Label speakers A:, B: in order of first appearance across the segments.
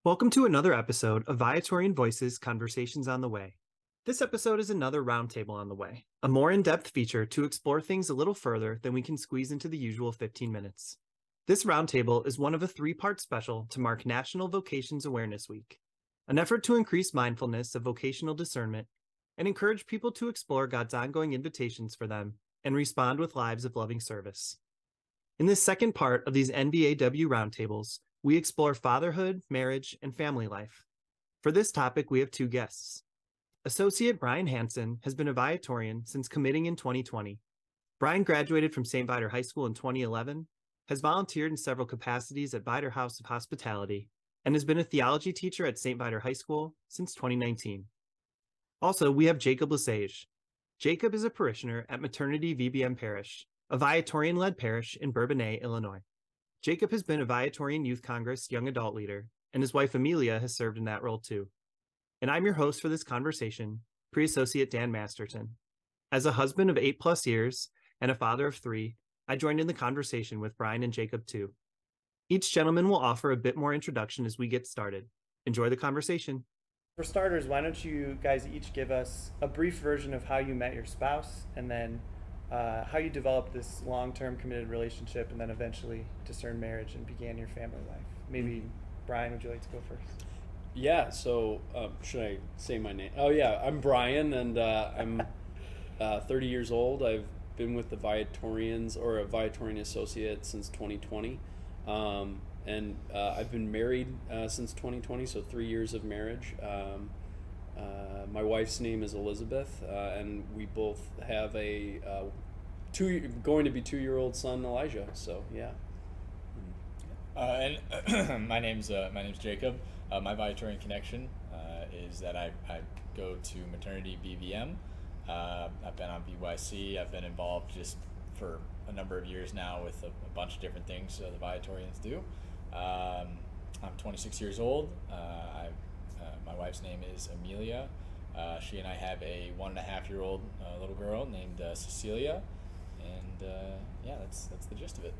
A: Welcome to another episode of Viatorian Voices Conversations on the Way. This episode is another roundtable on the way, a more in-depth feature to explore things a little further than we can squeeze into the usual 15 minutes. This roundtable is one of a three-part special to mark National Vocations Awareness Week, an effort to increase mindfulness of vocational discernment and encourage people to explore God's ongoing invitations for them and respond with lives of loving service. In this second part of these NVAW roundtables, we explore fatherhood, marriage, and family life. For this topic, we have two guests. Associate Brian Hansen has been a Viatorian since committing in 2020. Brian graduated from St. Viator High School in 2011, has volunteered in several capacities at Viator House of Hospitality, and has been a theology teacher at St. Viator High School since 2019. Also, we have Jacob LeSage. Jacob is a parishioner at Maternity BVM Parish, a Viatorian-led parish in Bourbonnais, Illinois. Jacob has been a Viatorian Youth Congress young adult leader, and his wife Amelia has served in that role too. And I'm your host for this conversation, Pre-Associate Dan Masterton. As a husband of 8+ years and a father of 3, I joined in the conversation with Brian and Jacob too. Each gentleman will offer a bit more introduction as we get started. Enjoy the conversation. For starters, why don't you guys each give us a brief version of how you met your spouse, and then how you developed this long-term committed relationship, and then eventually discerned marriage and began your family life. Maybe, Brian, would you like to go first?
B: Yeah, so should I say my name? Oh yeah, I'm Brian, and I'm 30 years old. I've been with the Viatorians, or a Viatorian associate, since 2020. And I've been married since 2020, so 3 years of marriage. My wife's name is Elizabeth, and we both have a going to be 2-year-old son, Elijah. So yeah.
C: And my name's Jacob. My Viatorian connection is that I go to Maternity BVM. I've been on VYC. I've been involved just for a number of years now with a bunch of different things the Viatorians do. I'm 26 years old. My wife's name is Amelia. She and I have a 1.5-year-old little girl named Cecilia, and yeah, that's the gist of it.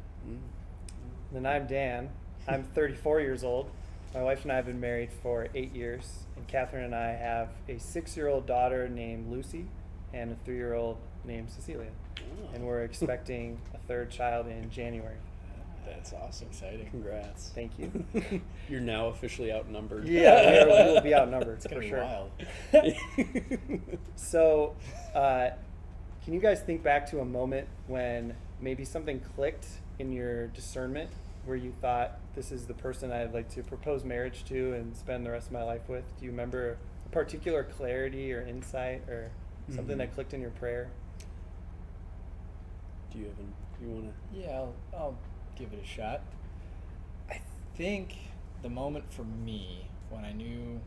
A: Then I'm Dan. I'm 34 years old. My wife and I have been married for 8 years, and Catherine and I have a 6-year-old daughter named Lucy and a 3-year-old named Cecilia.
B: Oh.
A: And we're expecting a third child in January.
B: That's awesome.
C: Exciting.
B: Congrats.
A: Thank you.
B: You're now officially outnumbered.
A: Yeah, we will be outnumbered.
C: It's gonna be
A: sure.
C: wild.
A: So, can you guys think back to a moment when maybe something clicked in your discernment, where you thought, this is the person I'd like to propose marriage to and spend the rest of my life with? Do you remember a particular clarity or insight or something that clicked in your prayer?
B: Do you want to?
C: Yeah, I'll give it a shot. I think the moment for me when I knew,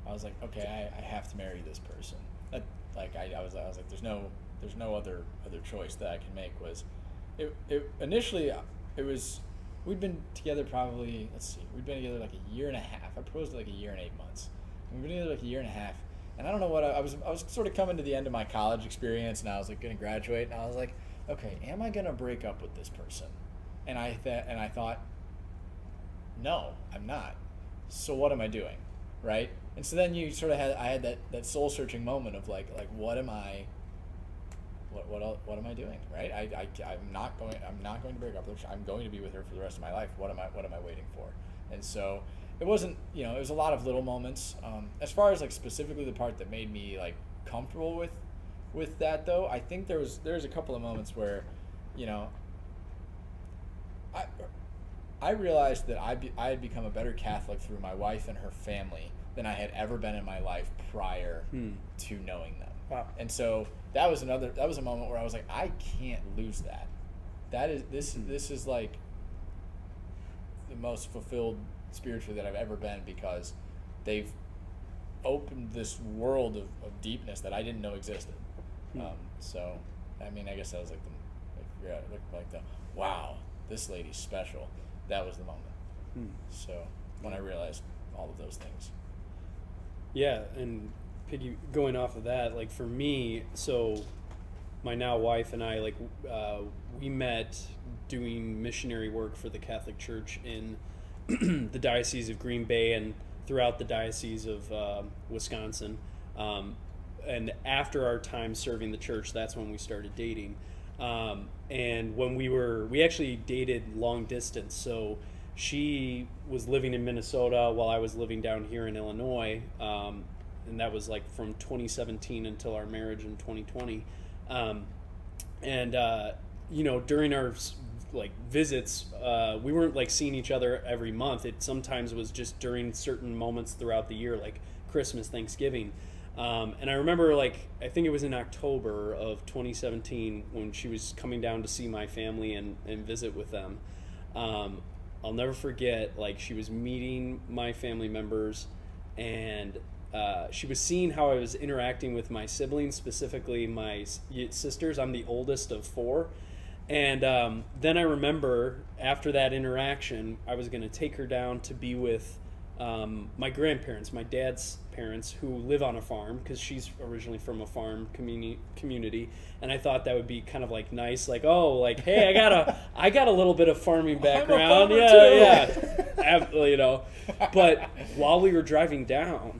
C: I was like, okay, I have to marry this person. I was like, there's no other choice that I can make. Was it initially it was, we'd been together probably, we'd been together like a year and a half. I proposed like a year and 8 months. We've been together like a year and a half, and I don't know what I was sort of coming to the end of my college experience, and I was like going to graduate, and I was like, okay, am I going to break up with this person? And I thought, no, I'm not. So what am I doing, right? And so then I had that soul searching moment of like what am I doing, right? I'm not going to break up with her. I'm going to be with her for the rest of my life. What am I waiting for? And so it wasn't, it was a lot of little moments. As far as like specifically the part that made me like comfortable with that though, I think there's a couple of moments where, I realized that I had become a better Catholic through my wife and her family than I had ever been in my life prior to knowing them.
A: Wow.
C: And so that was a moment where I was like, I can't lose that. This is like the most fulfilled spiritually that I've ever been, because they've opened this world of deepness that I didn't know existed. So, I mean, I guess that was like the wow, this lady's special. That was the moment. So when I realized all of those things.
B: Yeah, and going off of that, like for me, so my now wife and I, like we met doing missionary work for the Catholic Church in the Diocese of Green Bay and throughout the Diocese of Wisconsin. And after our time serving the church, that's when we started dating. And when we actually dated long distance. So she was living in Minnesota while I was living down here in Illinois. And that was like from 2017 until our marriage in 2020. You know, during our like visits, we weren't like seeing each other every month. It sometimes was just during certain moments throughout the year, like Christmas, Thanksgiving. And I remember, like, I think it was in October of 2017 when she was coming down to see my family and visit with them. I'll never forget, like, she was meeting my family members, and she was seeing how I was interacting with my siblings, specifically my sisters. I'm the oldest of 4. And then I remember after that interaction, I was going to take her down to be with my grandparents, my dad's parents, who live on a farm, because she's originally from a farm community, and I thought that would be kind of like nice, like, oh, like, hey, I got a little bit of farming background, yeah, you know. But while we were driving down,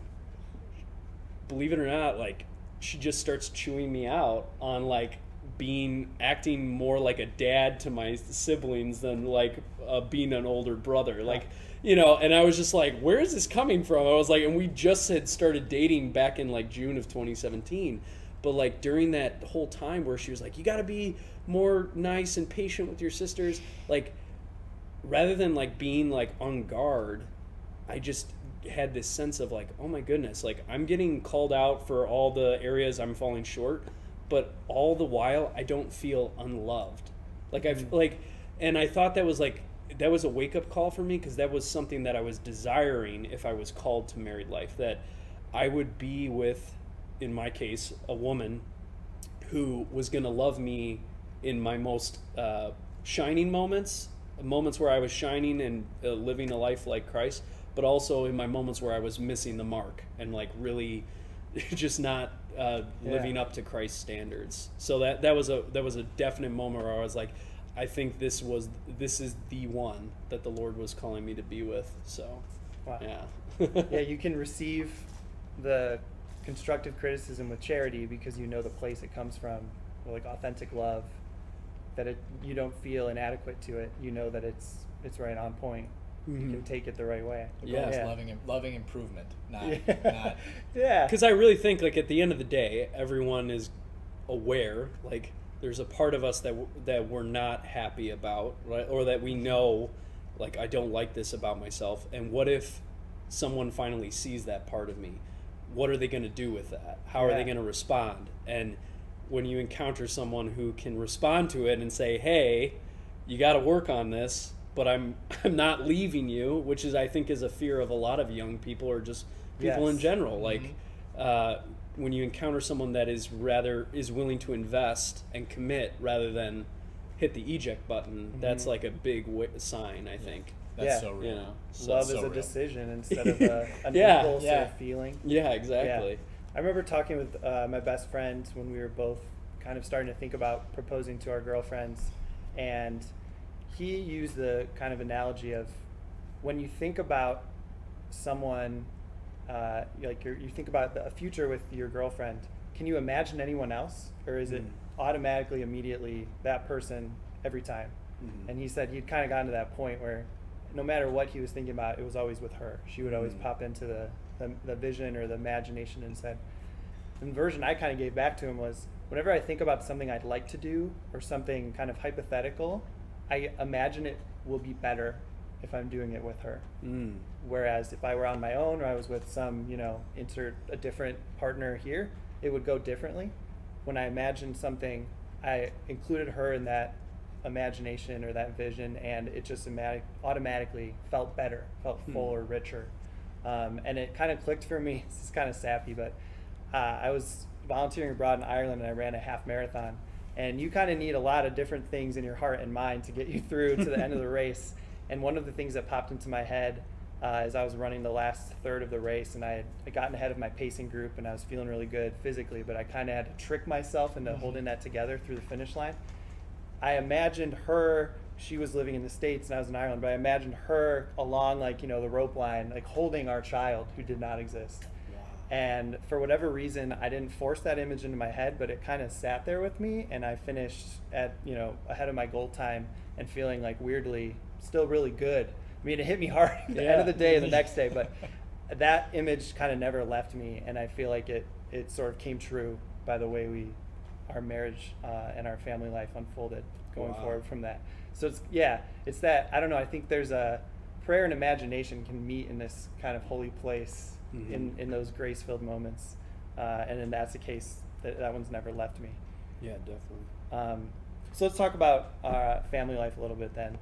B: believe it or not, like, she just starts chewing me out on like acting more like a dad to my siblings than like being an older brother, like. You know, and I was just like, where is this coming from? I was like, and we just had started dating back in like June of 2017. But like during that whole time where she was like, you got to be more nice and patient with your sisters. Like, rather than like being like on guard, I just had this sense of like, oh my goodness, like I'm getting called out for all the areas I'm falling short. But all the while, I don't feel unloved. Like and I thought that was a wake-up call for me, because that was something that I was desiring if I was called to married life, that I would be with, in my case, a woman who was going to love me in my most shining moments where I was shining and living a life like Christ, but also in my moments where I was missing the mark and like really just not living up to Christ's standards. So that was a definite moment where I was like, I think this is the one that the Lord was calling me to be with. So,
A: wow.
B: Yeah.
A: Yeah, you can receive the constructive criticism with charity because you know the place it comes from, or like authentic love, that you don't feel inadequate to it. You know that it's right on point. Mm-hmm. You can take it the right way.
C: Yes, yeah. Loving improvement, not
A: yeah.
B: Because I really think, like, at the end of the day, everyone is aware, like, there's a part of us that we're not happy about, right? Or that we know, like, I don't like this about myself. And what if someone finally sees that part of me? What are they going to do with that? How are they going to respond? And when you encounter someone who can respond to it and say, hey, you got to work on this, but I'm not leaving you, which is, I think, is a fear of a lot of young people, or just people in general. Like, when you encounter someone that is willing to invest and commit rather than hit the eject button, that's like a big sign, I think.
C: That's so real.
B: You know,
A: love is a decision instead of an impulse or a feeling.
B: Yeah, exactly.
A: Yeah. I remember talking with my best friend when we were both kind of starting to think about proposing to our girlfriends, and he used the kind of analogy of, when you think about someone, you think about a future with your girlfriend, can you imagine anyone else, or is it automatically, immediately that person every time? And he said he'd kind of gotten to that point where no matter what he was thinking about, it was always with her. She would always pop into the vision or the imagination. And said, the version I kind of gave back to him was, whenever I think about something I'd like to do or something kind of hypothetical, I imagine it will be better if I'm doing it with her. Whereas if I were on my own, or I was with some, insert a different partner here, it would go differently. When I imagined something, I included her in that imagination or that vision, and it just automatically felt better, felt fuller, richer. And it kind of clicked for me. This is kind of sappy, but I was volunteering abroad in Ireland, and I ran a half marathon. And you kind of need a lot of different things in your heart and mind to get you through to the end of the race. And one of the things that popped into my head as I was running the last third of the race, and I had gotten ahead of my pacing group, and I was feeling really good physically, but I kind of had to trick myself into holding that together through the finish line. I imagined her she was living in the States and I was in Ireland, but I imagined her along like, you know, the rope line, like holding our child who did not exist.
B: Wow.
A: And for whatever reason, I didn't force that image into my head, but it kind of sat there with me, and I finished at, you know, ahead of my goal time and feeling like weirdly still really good. I mean, it hit me hard at the end of the day and the next day, but that image kind of never left me, and I feel like it sort of came true by the way our marriage and our family life unfolded going forward from that. So it's that, I don't know, I think there's a prayer and imagination can meet in this kind of holy place in those grace-filled moments. And then that's the case, that one's never left me.
B: Yeah, definitely.
A: So let's talk about family life a little bit then.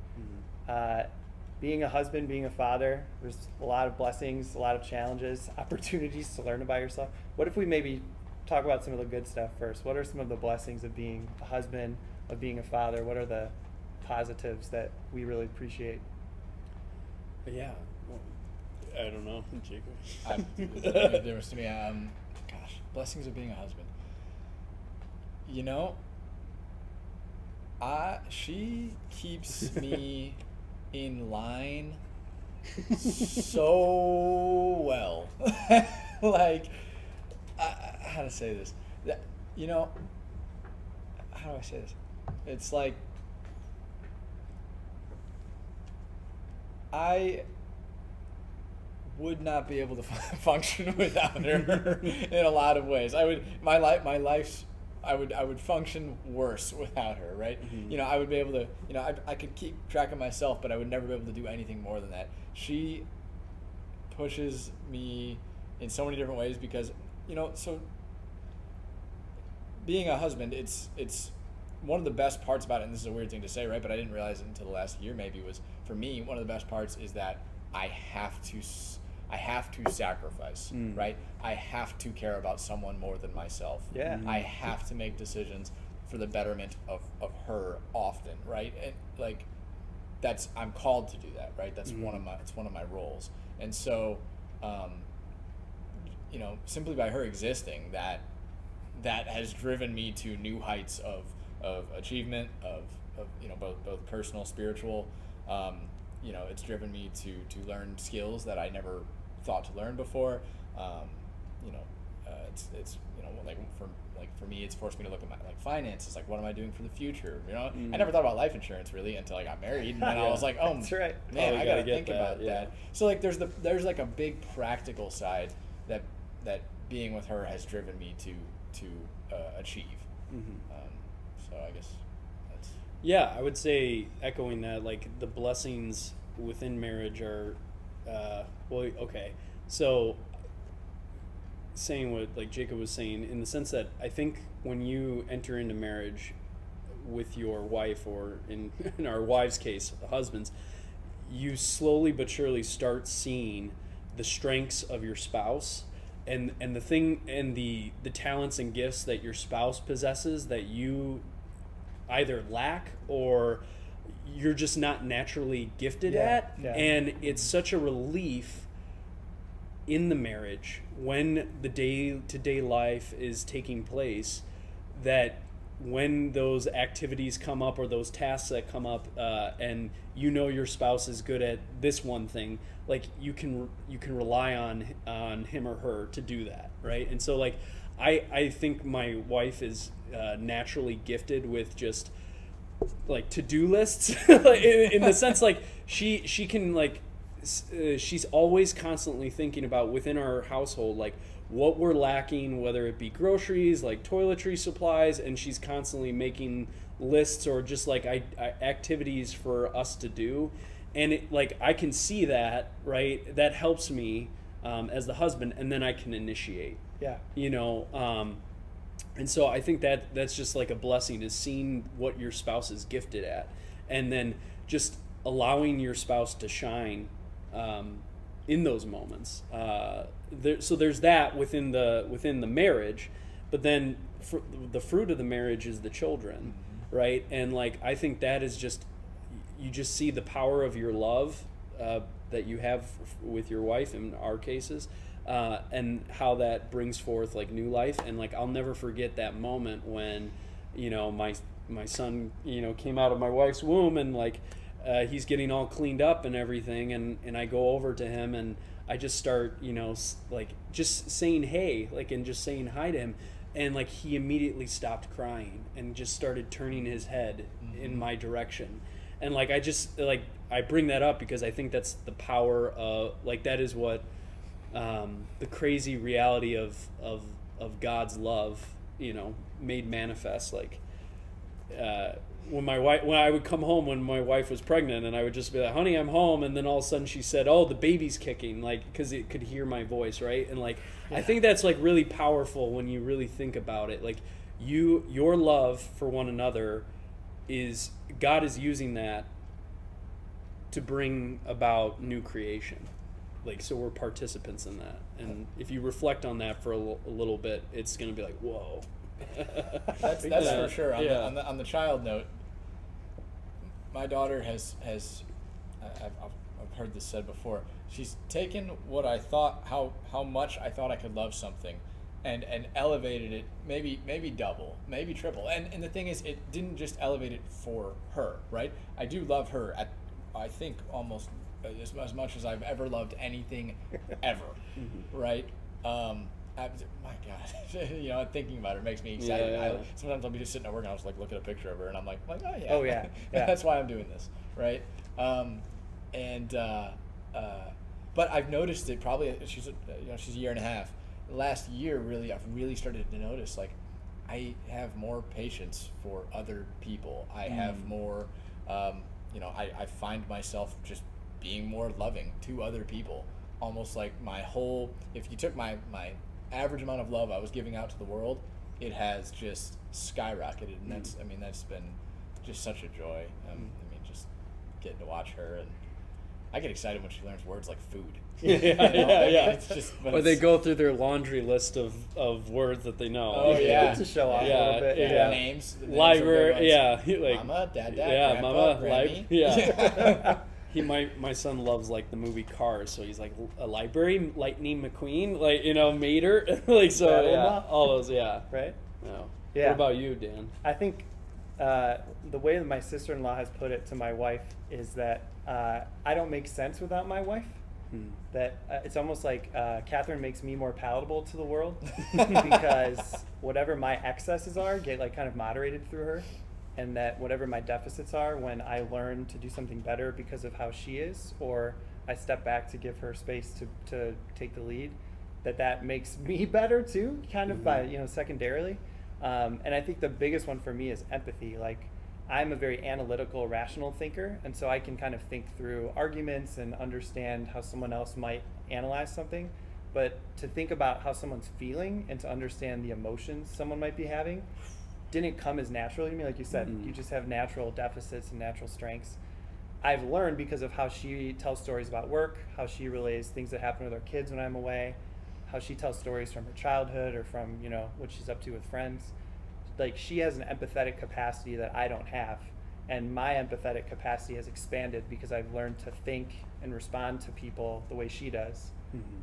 A: Being a husband, being a father, there's a lot of blessings, a lot of challenges, opportunities to learn about yourself. What if we maybe talk about some of the good stuff first? What are some of the blessings of being a husband, of being a father? What are the positives that we really appreciate?
B: Yeah. Well, I don't know, Jacob.
C: The difference to me, gosh, blessings of being a husband. You know, she keeps me in line so well. Like, how to say this? You know, how do I say this? It's like, I would not be able to function without her in a lot of ways. I would function worse without her, right? You know, I would be able to, you know, I could keep track of myself, but I would never be able to do anything more than that. She pushes me in so many different ways because, you know, so being a husband, it's one of the best parts about it, and this is a weird thing to say, right? But I didn't realize it until the last year maybe, was for me, one of the best parts is that I have to sacrifice, right? I have to care about someone more than myself.
A: Yeah.
C: I have to make decisions for the betterment of her often, right? And like, I'm called to do that, right? That's one of my roles. And so, you know, simply by her existing, that has driven me to new heights of achievement, of you know, both personal, spiritual. You know, it's driven me to learn skills that I never thought to learn before. You know, it's you know, for me, it's forced me to look at my finances. Like, what am I doing for the future? You know, I never thought about life insurance really until I got married, and then I was like, oh,
A: that's right.
C: Man, I gotta think
B: that,
C: about that. So like, there's like a big practical side that being with her has driven me to achieve. So I guess that's.
B: Yeah, I would say, echoing that, like, the blessings within marriage are, well, okay. So, saying what, like, Jacob was saying, in the sense that I think when you enter into marriage with your wife, or in our wives' case, husbands, you slowly but surely start seeing the strengths of your spouse, and the thing, and the talents and gifts that your spouse possesses that you either lack or you're just not naturally gifted at.
A: Yeah.
B: And it's such a relief in the marriage when the day-to-day life is taking place, that when those activities come up or those tasks that come up, and you know your spouse is good at this one thing, like you can rely on him or her to do that, right? And so, like, I think my wife is naturally gifted with just like to-do lists, in the sense, like she can, like, she's always constantly thinking about within our household, like, what we're lacking, whether it be groceries, like toiletry supplies, and she's constantly making lists or just like activities for us to do. And it, like, I can see that, right? That helps me as the husband, and then I can initiate.
A: Yeah.
B: You know, and so I think that's just like a blessing, is seeing what your spouse is gifted at, and then just allowing your spouse to shine in those moments. So there's that within the marriage, but then the fruit of the marriage is the children, right? And like, I think that is just, you just see the power of your love that you have with your wife in our cases, and how that brings forth like new life. And like, I'll never forget that moment when, you know, my son, came out of my wife's womb, and like he's getting all cleaned up and everything, and I go over to him and I just start, like just saying hey, like, and just saying hi to him, and like he immediately stopped crying and just started turning his head in my direction. And like I bring that up because I think that's the power of, like, that is what the crazy reality of God's love, made manifest. Like when I would come home when my wife was pregnant, and I would just be like, honey, I'm home, and then all of a sudden she said, oh, the baby's kicking, like, because it could hear my voice, right? And like I think that's like really powerful when you really think about it. Like your love for one another is, God is using that to bring about new creation. Like, so we're participants in that. And if you reflect on that for a little bit, it's going to be like, whoa.
C: That's for sure. On the child note, my daughter has I've heard this said before. She's taken what I thought, how much I thought I could love something, and elevated it maybe double, maybe triple. And the thing is, it didn't just elevate it for her, right? I do love her at, I think, almost as much as I've ever loved anything ever, right? My God, thinking about it makes me excited.
B: Yeah.
C: Sometimes I'll be just sitting at work and I'll just like look at a picture of her and I'm like, oh yeah,
A: oh yeah,
C: that's why I'm doing this, right? But I've noticed it. Probably she's a year and a half. Last year, I've really started to notice, like, I have more patience for other people. I have more, I find myself just being more loving to other people. Almost like if you took my average amount of love I was giving out to the world, it has just skyrocketed, and that's been just such a joy. Just getting to watch her, and I get excited when she learns words like food. It's just,
B: or they go through their laundry list of words that they know.
C: Oh yeah,
A: to show off a little bit.
C: Yeah. Names.
B: Library. Like
C: Mama, Dad,
B: yeah,
C: Grandpa,
B: Mama,
C: Grammy.
B: Yeah. My son loves like the movie Cars, so he's like a library, Lightning McQueen, like, Mater, like, so all those,
A: right.
B: No.
A: Yeah.
B: What about you, Dan?
A: I think the way that my sister-in-law has put it to my wife is that I don't make sense without my wife. That it's almost like Catherine makes me more palatable to the world because whatever my excesses are get like kind of moderated through her, and that whatever my deficits are, when I learn to do something better because of how she is, or I step back to give her space to take the lead, that makes me better too, kind of by, secondarily. And I think the biggest one for me is empathy. Like, I'm a very analytical, rational thinker, and so I can kind of think through arguments and understand how someone else might analyze something. But to think about how someone's feeling and to understand the emotions someone might be having didn't come as naturally to me. Like you said, you just have natural deficits and natural strengths. I've learned because of how she tells stories about work, how she relays things that happen with our kids when I'm away, how she tells stories from her childhood or from, what she's up to with friends. Like, she has an empathetic capacity that I don't have, and my empathetic capacity has expanded because I've learned to think and respond to people the way she does.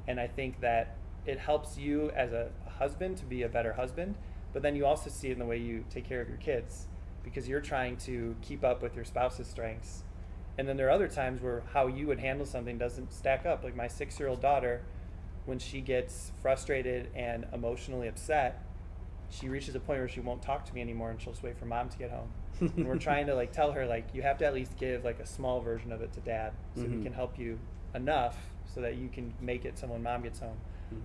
A: And I think that it helps you as a husband to be a better husband, but then you also see it in the way you take care of your kids, because you're trying to keep up with your spouse's strengths. And then there are other times where how you would handle something doesn't stack up. Like my 6-year-old daughter, when she gets frustrated and emotionally upset, she reaches a point where she won't talk to me anymore, and she'll just wait for mom to get home. And we're trying to like tell her, like, you have to at least give like a small version of it to dad, so he can help you enough so that you can make it so when mom gets home.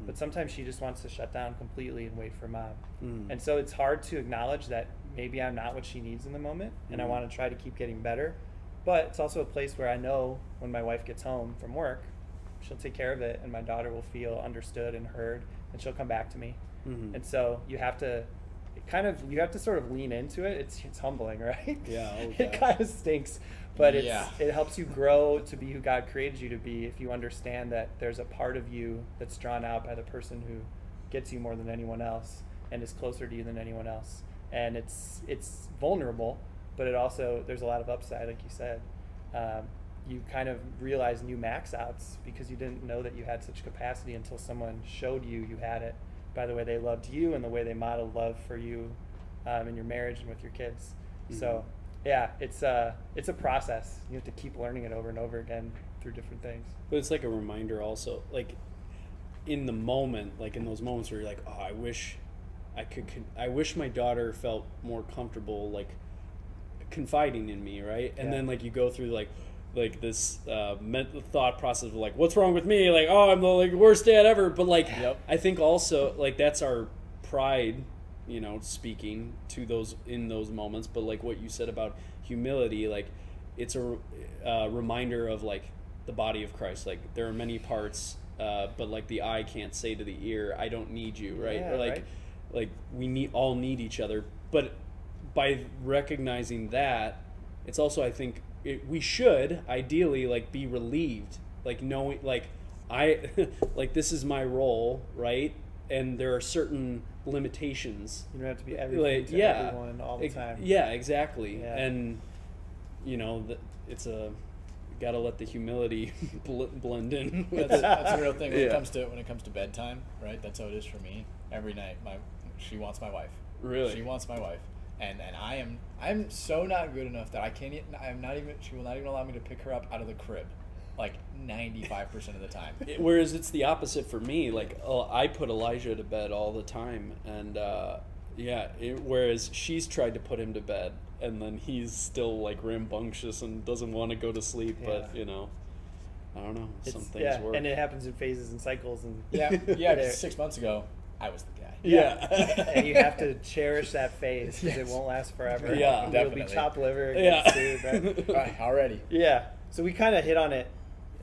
A: But sometimes she just wants to shut down completely and wait for mom. And so it's hard to acknowledge that maybe I'm not what she needs in the moment, and I want to try to keep getting better. But it's also a place where I know when my wife gets home from work, she'll take care of it, and my daughter will feel understood and heard, and she'll come back to me. And so you have to sort of lean into it. It's humbling, right?
B: Yeah.
A: It kind of stinks, but it helps you grow to be who God created you to be if you understand that there's a part of you that's drawn out by the person who gets you more than anyone else and is closer to you than anyone else. And it's vulnerable, but it also, there's a lot of upside, like you said. You kind of realize new max outs because you didn't know that you had such capacity until someone showed you had it by the way they loved you and the way they modeled love for you in your marriage and with your kids.
D: So yeah, it's a process. You have to keep learning it over and over again through different things.
B: But it's like a reminder also, like in the moment, like in those moments where you're like, oh, I wish I wish my daughter felt more comfortable like confiding in me, right? And then like you go through like this mental thought process of like, what's wrong with me? Like, oh, I'm the like worst dad ever. But like, I think also like that's our pride, you know, speaking to those in those moments. But like what you said about humility, like it's a reminder of like the body of Christ. Like there are many parts, but like the eye can't say to the ear, I don't need you, right? Or like, like we all need each other. But by recognizing that, it's also, I think, we should ideally like be relieved, like knowing like like this is my role, right? And there are certain limitations.
D: You don't have to be everything to everyone all the time.
B: Yeah, exactly. Yeah. And you know, it's you gotta let the humility blend in.
C: That's a real thing when it comes to bedtime, right? That's how it is for me. Every night, she wants my wife.
B: Really?
C: She wants my wife. And I'm so not good enough that she will not even allow me to pick her up out of the crib, like 95% of the time.
B: Whereas it's the opposite for me. Like I put Elijah to bed all the time, and whereas she's tried to put him to bed, and then he's still like rambunctious and doesn't want to go to sleep. Yeah. But you know, I don't know. Some things work,
D: and it happens in phases and cycles. And
C: 6 months ago, I was the guy.
D: Yeah. And you have to cherish that phase because it won't last forever.
B: Yeah,
D: You'll be chopped liver and stewed, right?
C: Already.
D: Yeah. So we kind of hit on it,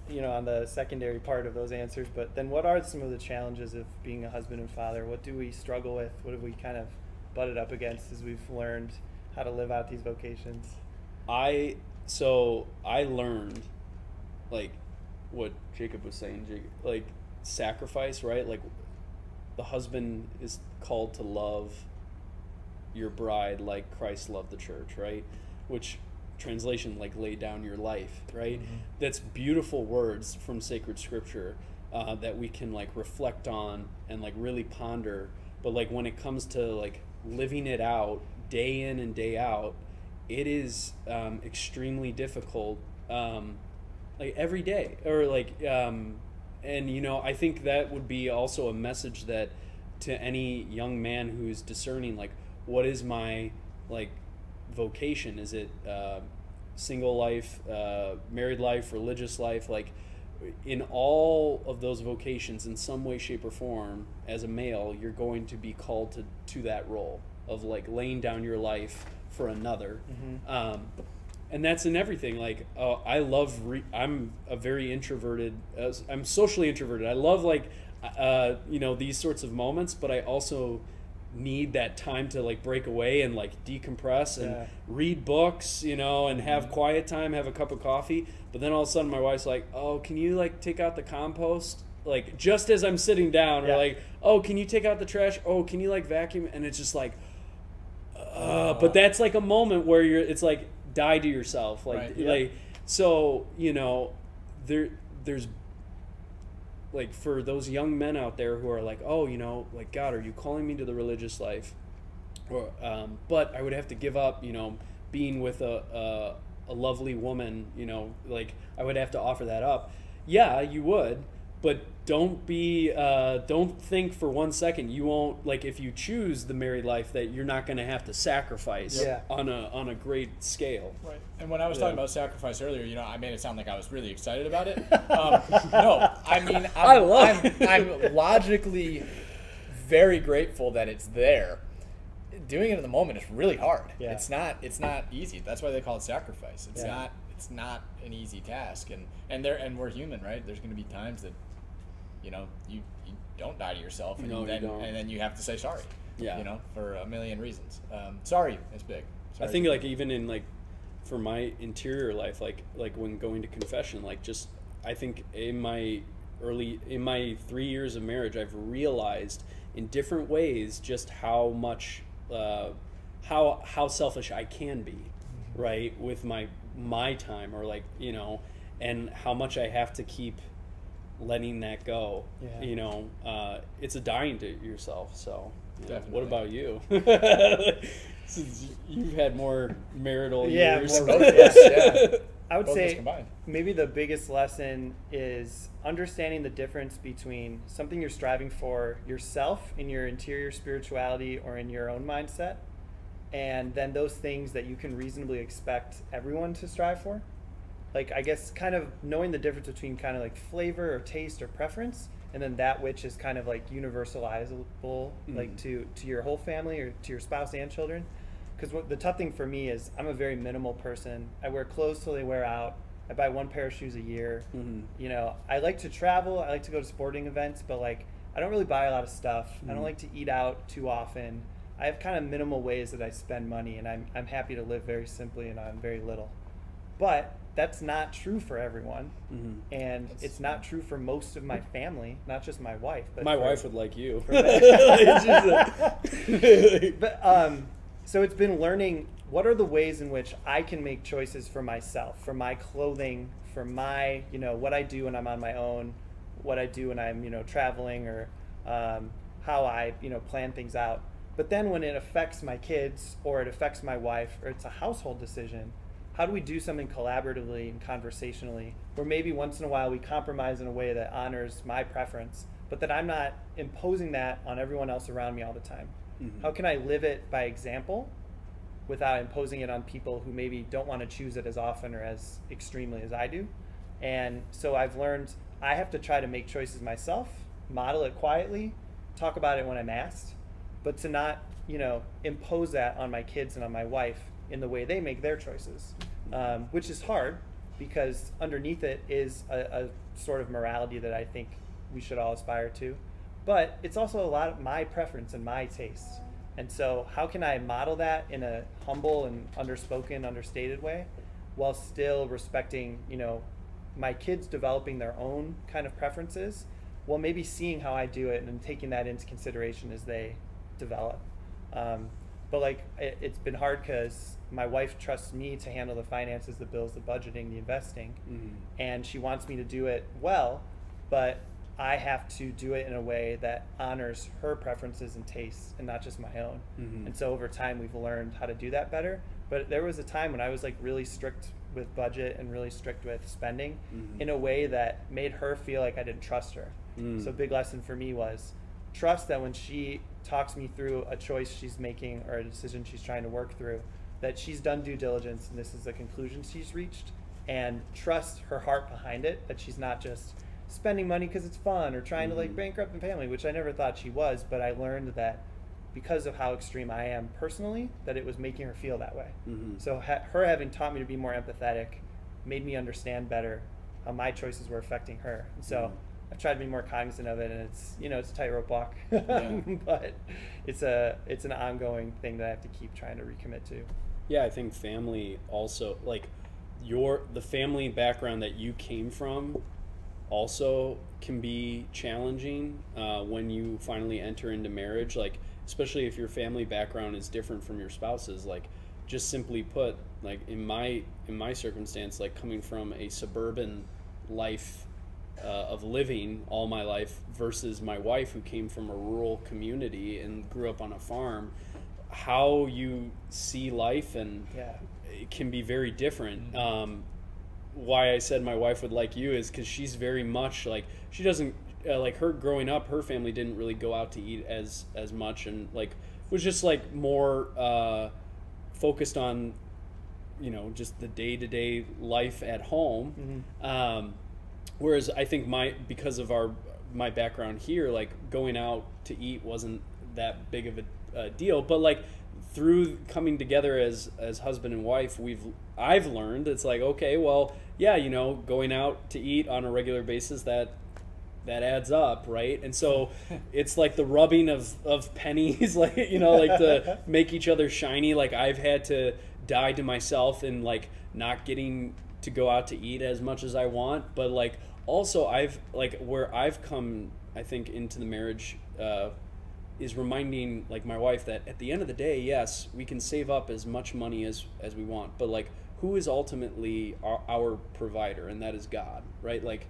D: you know, on the secondary part of those answers. But then what are some of the challenges of being a husband and father? What do we struggle with? What have we kind of butted up against as we've learned how to live out these vocations?
B: I learned, like what Jacob was saying, like sacrifice, right? Like the husband is called to love your bride like Christ loved the church, right? Which translation, like lay down your life, right? Mm-hmm. That's beautiful words from sacred scripture that we can like reflect on and like really ponder. But like when it comes to like living it out day in and day out, it is extremely difficult, like every day, or like and you know, I think that would be also a message that to any young man who's discerning, like, what is my like vocation? Is it single life, married life, religious life? Like in all of those vocations, in some way, shape, or form, as a male, you're going to be called to that role of like laying down your life for another. Mm-hmm. And that's in everything. Like, I love, I'm a very introverted, I'm socially introverted. I love like, you know, these sorts of moments, but I also need that time to like break away and like decompress and read books, you know, and have quiet time, have a cup of coffee. But then all of a sudden my wife's like, oh, can you like take out the compost? Like just as I'm sitting down, or like, oh, can you take out the trash? Oh, can you like vacuum? And it's just like, but that's like a moment where it's like, die to yourself, like like so, you know, there's like for those young men out there who are like, oh, you know, like, God, are you calling me to the religious life? Or but I would have to give up, you know, being with a lovely woman, you know, like I would have to offer that up. Yeah, you would, but don't think for 1 second you won't, like, if you choose the married life, that you're not going to have to sacrifice on a great scale.
C: Right. And when I was talking about sacrifice earlier, you know, I made it sound like I was really excited about it. No, I mean, I'm logically very grateful that it's there. Doing it in the moment is really hard. Yeah. It's not easy. That's why they call it sacrifice. It's not an easy task. And we're human, right? There's going to be times that, you know, you don't die to yourself, and then you have to say sorry. Yeah. You know, for a million reasons. Sorry is big. Sorry.
B: I think like even in like for my interior life, like when going to confession, like just I think in my 3 years of marriage, I've realized in different ways just how much how selfish I can be, right, with my time, or like, you know, and how much I have to keep letting that go. You know, it's a dying to yourself. So
C: Definitely.
B: What about you? Since you've had more marital
D: Yeah,
B: years.
C: More both of us, yeah.
D: I would
C: Both of us
D: say
C: combined.
D: maybe the biggest lesson is understanding the difference between something you're striving for yourself in your interior spirituality or in your own mindset, and then those things that you can reasonably expect everyone to strive for. Like, I guess kind of knowing the difference between kind of like flavor or taste or preference, and then that which is kind of like universalizable, like to your whole family or to your spouse and children. Because the tough thing for me is I'm a very minimal person. I wear clothes till they wear out. I buy one pair of shoes a year. You know, I like to travel. I like to go to sporting events, but like I don't really buy a lot of stuff. I don't like to eat out too often. I have kind of minimal ways that I spend money, and I'm happy to live very simply and on very little. But that's not true for everyone, and it's not true for most of my family, not just my wife. But
B: My wife would like you.
D: But so it's been learning what are the ways in which I can make choices for myself, for my clothing, for my, you know, what I do when I'm on my own, what I do when I'm, you know, traveling, or how I, you know, plan things out. But then when it affects my kids or it affects my wife or it's a household decision, how do we do something collaboratively and conversationally where maybe once in a while we compromise in a way that honors my preference, but that I'm not imposing that on everyone else around me all the time? How can I live it by example without imposing it on people who maybe don't want to choose it as often or as extremely as I do? And so I've learned I have to try to make choices myself, model it quietly, talk about it when I'm asked, but to not, you know, impose that on my kids and on my wife in the way they make their choices, which is hard because underneath it is a sort of morality that I think we should all aspire to. But it's also a lot of my preference and my taste. And so how can I model that in a humble and underspoken, understated way while still respecting, you know, my kids developing their own kind of preferences, while maybe seeing how I do it and taking that into consideration as they develop. But like it's been hard because my wife trusts me to handle the finances, the bills, the budgeting, the investing, and she wants me to do it well, but I have to do it in a way that honors her preferences and tastes and not just my own. And so over time we've learned how to do that better. But there was a time when I was like really strict with budget and really strict with spending in a way that made her feel like I didn't trust her. So a big lesson for me was trust that when she talks me through a choice she's making or a decision she's trying to work through, that she's done due diligence and this is the conclusion she's reached, and trust her heart behind it, that she's not just spending money because it's fun or trying to like bankrupt the family, which I never thought she was, but I learned that because of how extreme I am personally, that it was making her feel that way. So her having taught me to be more empathetic made me understand better how my choices were affecting her. And so I've tried to be more cognizant of it, and it's, you know, it's a tightrope walk, but it's an ongoing thing that I have to keep trying to recommit to.
B: Yeah, I think family also, like the family background that you came from also can be challenging when you finally enter into marriage, like especially if your family background is different from your spouse's. Like, just simply put, like in my circumstance, like coming from a suburban life of living all my life versus my wife who came from a rural community and grew up on a farm, how you see life and it can be very different. Why I said my wife would like you is because she's very much like, she doesn't like, her growing up, her family didn't really go out to eat as much, and like was just like more focused on, you know, just the day-to-day life at home. Whereas I think because of my background here, like going out to eat wasn't that big of a deal, but like through coming together as husband and wife, I've learned it's like, okay, well, yeah, you know, going out to eat on a regular basis, that adds up, right? And so it's like the rubbing of pennies, like, you know, like to make each other shiny. Like I've had to die to myself and like not getting to go out to eat as much as I want, but like also I've like where I've come, I think, into the marriage is reminding like my wife that at the end of the day, yes, we can save up as much money as we want, but like who is ultimately our provider, and that is God, right? Like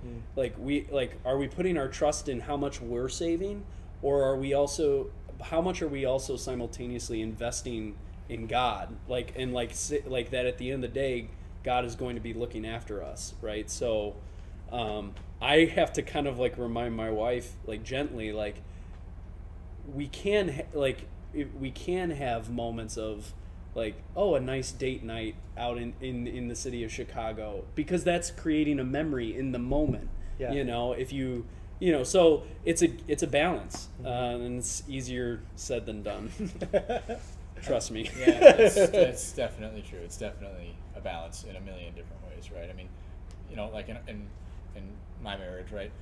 B: are we putting our trust in how much we're saving, or are we also how much are we also simultaneously investing in God, like that at the end of the day, God is going to be looking after us, right? So I have to kind of like remind my wife, like gently, like we can have moments of like, oh, a nice date night out in the city of Chicago, because that's creating a memory in the moment.
D: Yeah.
B: You know, if you know, so it's a balance, and it's easier said than done. Trust me.
C: Yeah, it's definitely true. It's definitely a balance in a million different ways, right? I mean, you know, like in my marriage, right?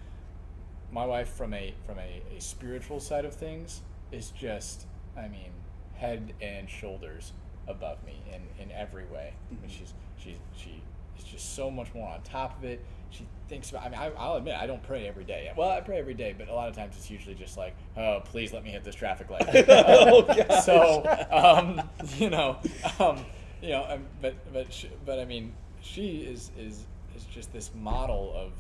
C: My wife, from a spiritual side of things, is just, I mean, head and shoulders above me in every way. I mean, she is just so much more on top of it. She thinks about, I mean, I'll admit, I don't pray every day. Well, I pray every day, but a lot of times it's usually just like, oh, please let me hit this traffic light.
B: Oh, gosh.
C: So, but I mean, she is just this model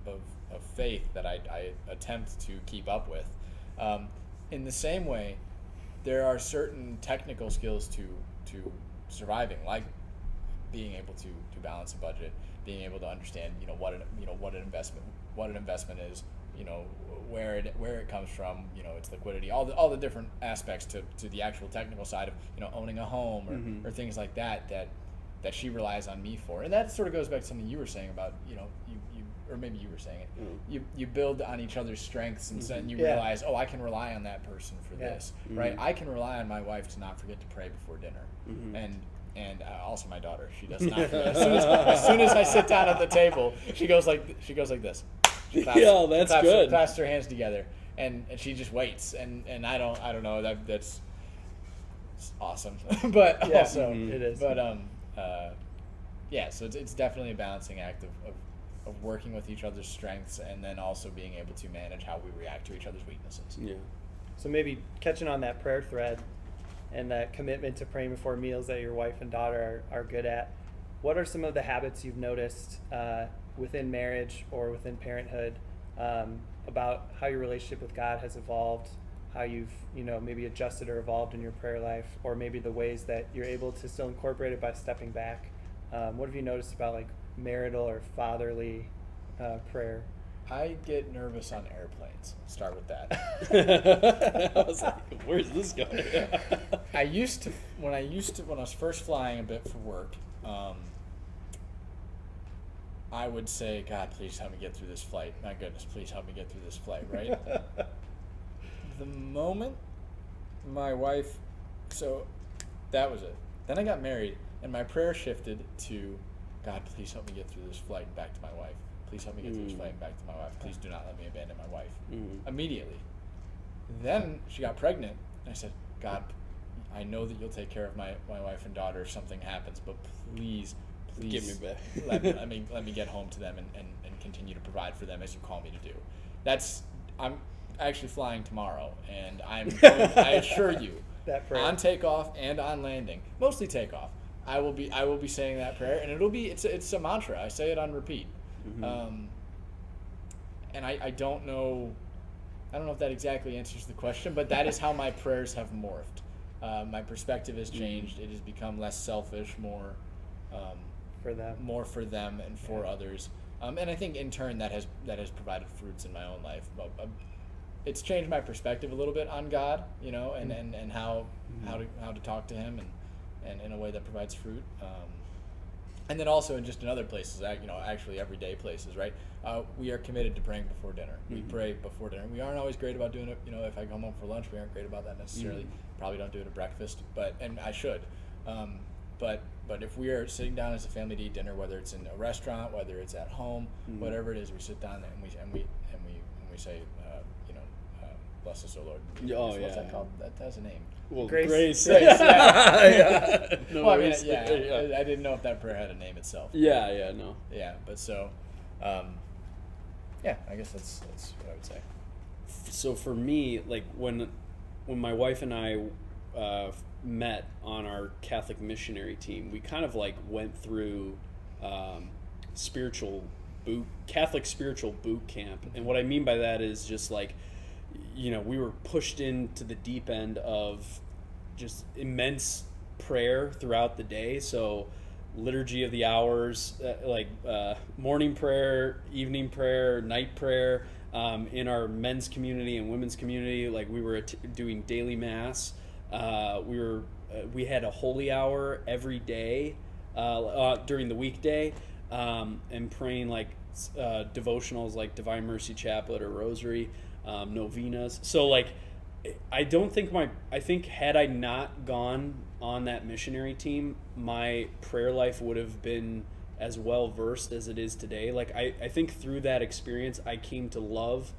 C: of faith that I attempt to keep up with. In the same way, there are certain technical skills to surviving, like being able to balance a budget, being able to understand, what an investment is, where it comes from, its liquidity, all the different aspects to the actual technical side of, owning a home or things like that she relies on me for. And that sort of goes back to something you were saying about, you or maybe you were saying it, you build on each other's strengths, and you realize, oh, I can rely on that person for this, right? I can rely on my wife to not forget to pray before dinner, and also my daughter, she does not forget. As soon as I sit down at the table, she goes like this. She clasps her hands together, and she just waits, and I don't know, that's awesome, but also
D: it is.
C: But so it's definitely a balancing act of working with each other's strengths, and then also being able to manage how we react to each other's weaknesses.
B: Yeah.
D: So maybe catching on that prayer thread and that commitment to praying before meals that your wife and daughter are good at, what are some of the habits you've noticed within marriage or within parenthood about how your relationship with God has evolved, how you've maybe adjusted or evolved in your prayer life, or maybe the ways that you're able to still incorporate it by stepping back? What have you noticed about like marital or fatherly prayer?
C: I get nervous on airplanes. Start with that.
B: I was like, where's this going?
C: When I was first flying a bit for work, I would say, God, please help me get through this flight. My goodness, please help me get through this flight, right? The moment my wife, so that was it. Then I got married, and my prayer shifted to, God, please help me get through this flight and back to my wife. Please help me get through this flight and back to my wife. Please do not let me abandon my wife. Immediately. Then she got pregnant, and I said, God, I know that you'll take care of my wife and daughter if something happens, but please
B: give me back.
C: let me get home to them and continue to provide for them as you call me to do. I'm actually flying tomorrow, and I assure you, that prayer, on takeoff and on landing, mostly takeoff, I will be saying that prayer, and it's a mantra. I say it on repeat. And I don't know if that exactly answers the question, but that is how my prayers have morphed. My perspective has changed. It has become less selfish, more for them and for others. And I think in turn that has provided fruits in my own life. It's changed my perspective a little bit on God, and how to talk to Him, and in a way that provides fruit. And then also in other places, actually everyday places, right? We are committed to praying before dinner. We pray before dinner. We aren't always great about doing it. If I come home for lunch, we aren't great about that necessarily. Probably don't do it at breakfast, and I should. But if we are sitting down as a family to eat dinner, whether it's in a restaurant, whether it's at home, whatever it is, we sit down and we say, bless us, O Lord. What's that called? That has a name.
B: Well,
C: Grace.
B: Yeah.
C: No, well, I mean, I didn't know if that prayer had a name itself.
B: No.
C: Yeah, but so, I guess that's what I would say.
B: So for me, like when my wife and I met on our Catholic missionary team, we kind of like went through Catholic spiritual boot camp, and what I mean by that is just like we were pushed into the deep end of just immense prayer throughout the day. So liturgy of the hours, morning prayer, evening prayer, night prayer. In our men's community and women's community, like we were doing daily mass. We had a holy hour every day during the weekday, and praying like devotionals like Divine Mercy Chaplet or Rosary, novenas. So like, I think had I not gone on that missionary team, my prayer life would have been as well versed as it is today. Like I think through that experience, I came to love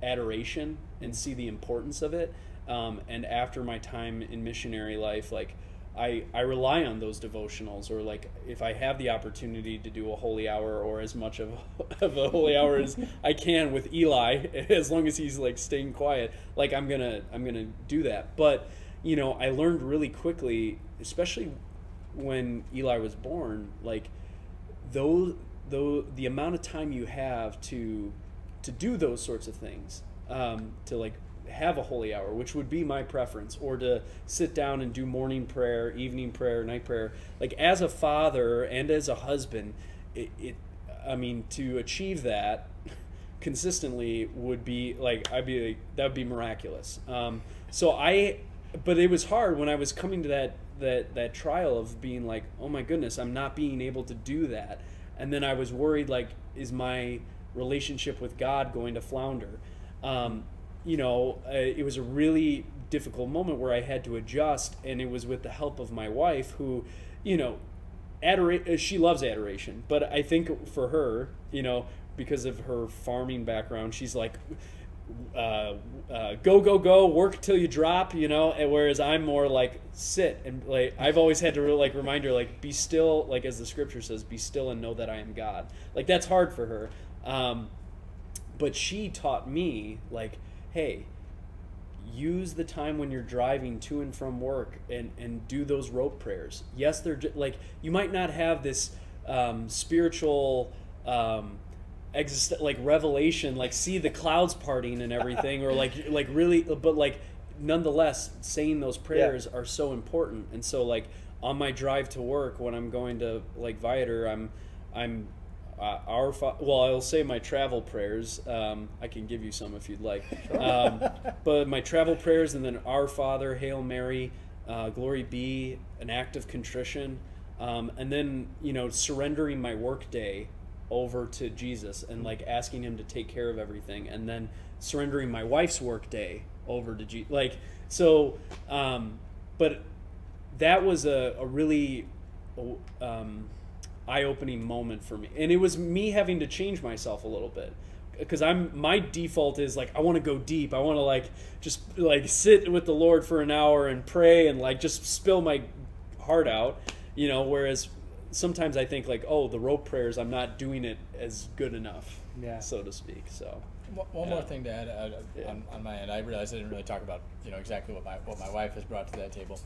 B: adoration and see the importance of it. And after my time in missionary life, like I rely on those devotionals, or like if I have the opportunity to do a holy hour or as much of a holy hour as I can with Eli, as long as he's like staying quiet, like I'm gonna do that. But I learned really quickly, especially when Eli was born, like though the amount of time you have to do those sorts of things, to like have a holy hour, which would be my preference, or to sit down and do morning prayer, evening prayer, night prayer, like as a father and as a husband, to achieve that consistently would be like, that would be miraculous. But it was hard when I was coming to that trial of being like, oh my goodness, I'm not being able to do that. And then I was worried, like, is my relationship with God going to flounder? It was a really difficult moment where I had to adjust, and it was with the help of my wife, who, she loves adoration, but I think for her, because of her farming background, she's like, go, work till you drop, and whereas I'm more like sit, and like I've always had to like remind her, like, be still, like as the scripture says, be still and know that I am God. Like that's hard for her, but she taught me, like, hey, use the time when you're driving to and from work and do those rote prayers. Yes, they're like, you might not have this spiritual like revelation, like see the clouds parting and everything, or like really, but like nonetheless saying those prayers are so important. And so like on my drive to work, when I'm going to like Viator, I'm I'll say my travel prayers. I can give you some if you'd like. But my travel prayers, and then Our Father, Hail Mary, Glory Be, an act of contrition, and then surrendering my work day over to Jesus and like asking him to take care of everything, and then surrendering my wife's work day over to Jesus. Like so, but that was a really eye-opening moment for me, and it was me having to change myself a little bit, because my default is like I want to go deep. I want to like just like sit with the Lord for an hour and pray and like just spill my heart out, whereas sometimes I think like, oh, the rote prayers, I'm not doing it as good enough, so to speak. So
C: one more thing to add on my end. I realized I didn't really talk about exactly what my wife has brought to that table.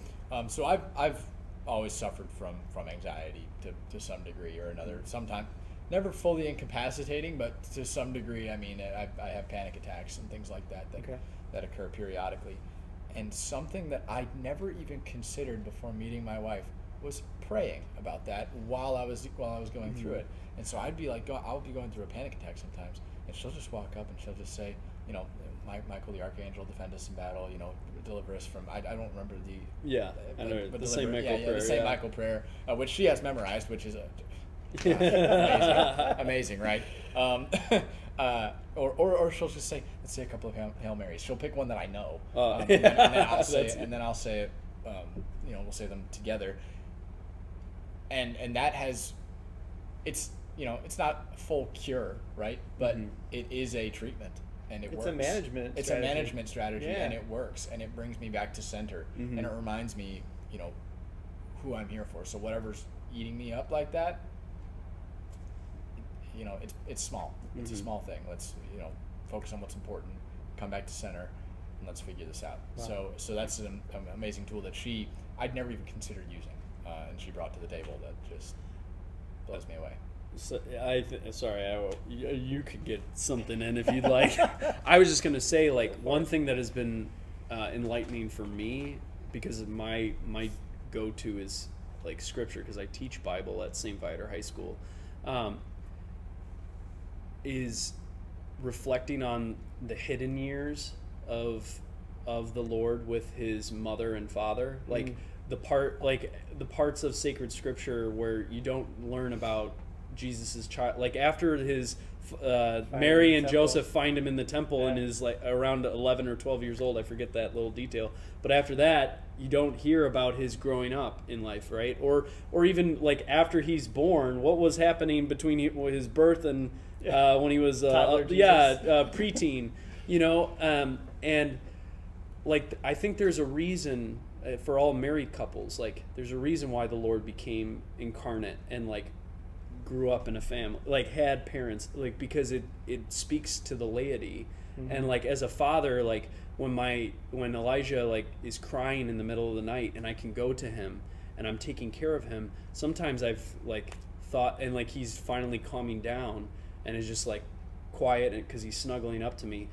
C: So I've always suffered from anxiety to some degree or another. Sometimes never fully incapacitating, but to some degree. I mean, I have panic attacks and things like that occur periodically. And something that I never even considered before meeting my wife was praying about that while I was going through it. And so I'd be like, I'll be going through a panic attack sometimes, and she'll just walk up and she'll just say, Michael the Archangel, defend us in battle, deliver us from, I don't remember the
B: same Michael prayer.
C: The same Michael prayer, which she has memorized, which is amazing, right? Or she'll just say, let's say a couple of Hail Marys. She'll pick one that I know, and then I'll say it. We'll say them together, and that has, it's not full cure, right? But it is a treatment, and it works. It's a management strategy, and it works, and it brings me back to center, and it reminds me, who I'm here for. So whatever's eating me up like that, it's small. It's a small thing. Let's focus on what's important, come back to center, and let's figure this out. Wow. So that's an amazing tool that I'd never even considered using, and she brought to the table that just blows me away.
B: So, you could get something in if you'd like. I was just going to say, like, one thing that has been enlightening for me, because of my go-to is, like, Scripture, because I teach Bible at St. Viator High School, is reflecting on the hidden years of the Lord with his mother and father. Like, the parts of sacred Scripture where you don't learn about Jesus's child, like after his Mary and Joseph find him in the temple and is like around 11 or 12 years old. I forget that little detail, but after that you don't hear about his growing up in life, right? Or even like after he's born, what was happening between his birth and when he was preteen, you know, and like I think there's a reason for all married couples, like there's a reason why the Lord became incarnate and like grew up in a family, like had parents, like because it speaks to the laity. And like as a father, like when Elijah like is crying in the middle of the night and I can go to him and I'm taking care of him, sometimes I've like thought, and like he's finally calming down and is just like quiet because he's snuggling up to me.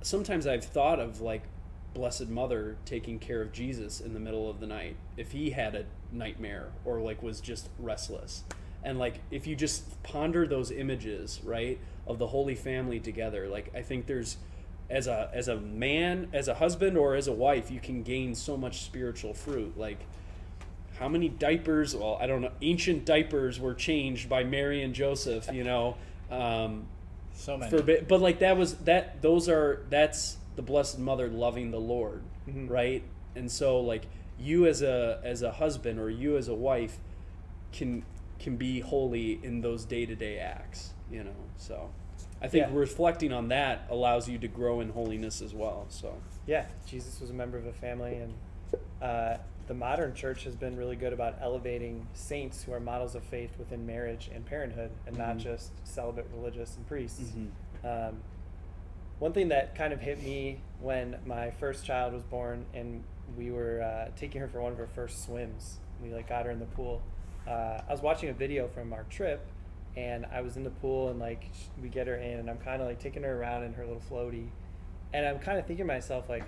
B: Sometimes I've thought of like Blessed Mother taking care of Jesus in the middle of the night if he had a nightmare or like was just restless. And like if you just ponder those images, right, of the Holy Family together, like I think there's, as a man, as a husband or as a wife, you can gain so much spiritual fruit. Like how many diapers, well, I don't know, ancient diapers were changed by Mary and Joseph, you know,
C: so many.
B: But like that's the Blessed Mother loving the Lord, right? And so like you as a husband or you as a wife can be holy in those day-to-day acts, you know. So I think reflecting on that allows you to grow in holiness as well. So
D: Jesus was a member of a family, and the modern church has been really good about elevating saints who are models of faith within marriage and parenthood, and not just celibate religious and priests. One thing that kind of hit me when my first child was born and we were taking her for one of her first swims, we like got her in the pool. I was watching a video from our trip, and I was in the pool, and like we get her in, and I'm kind of like taking her around in her little floaty, and I'm kind of thinking to myself like,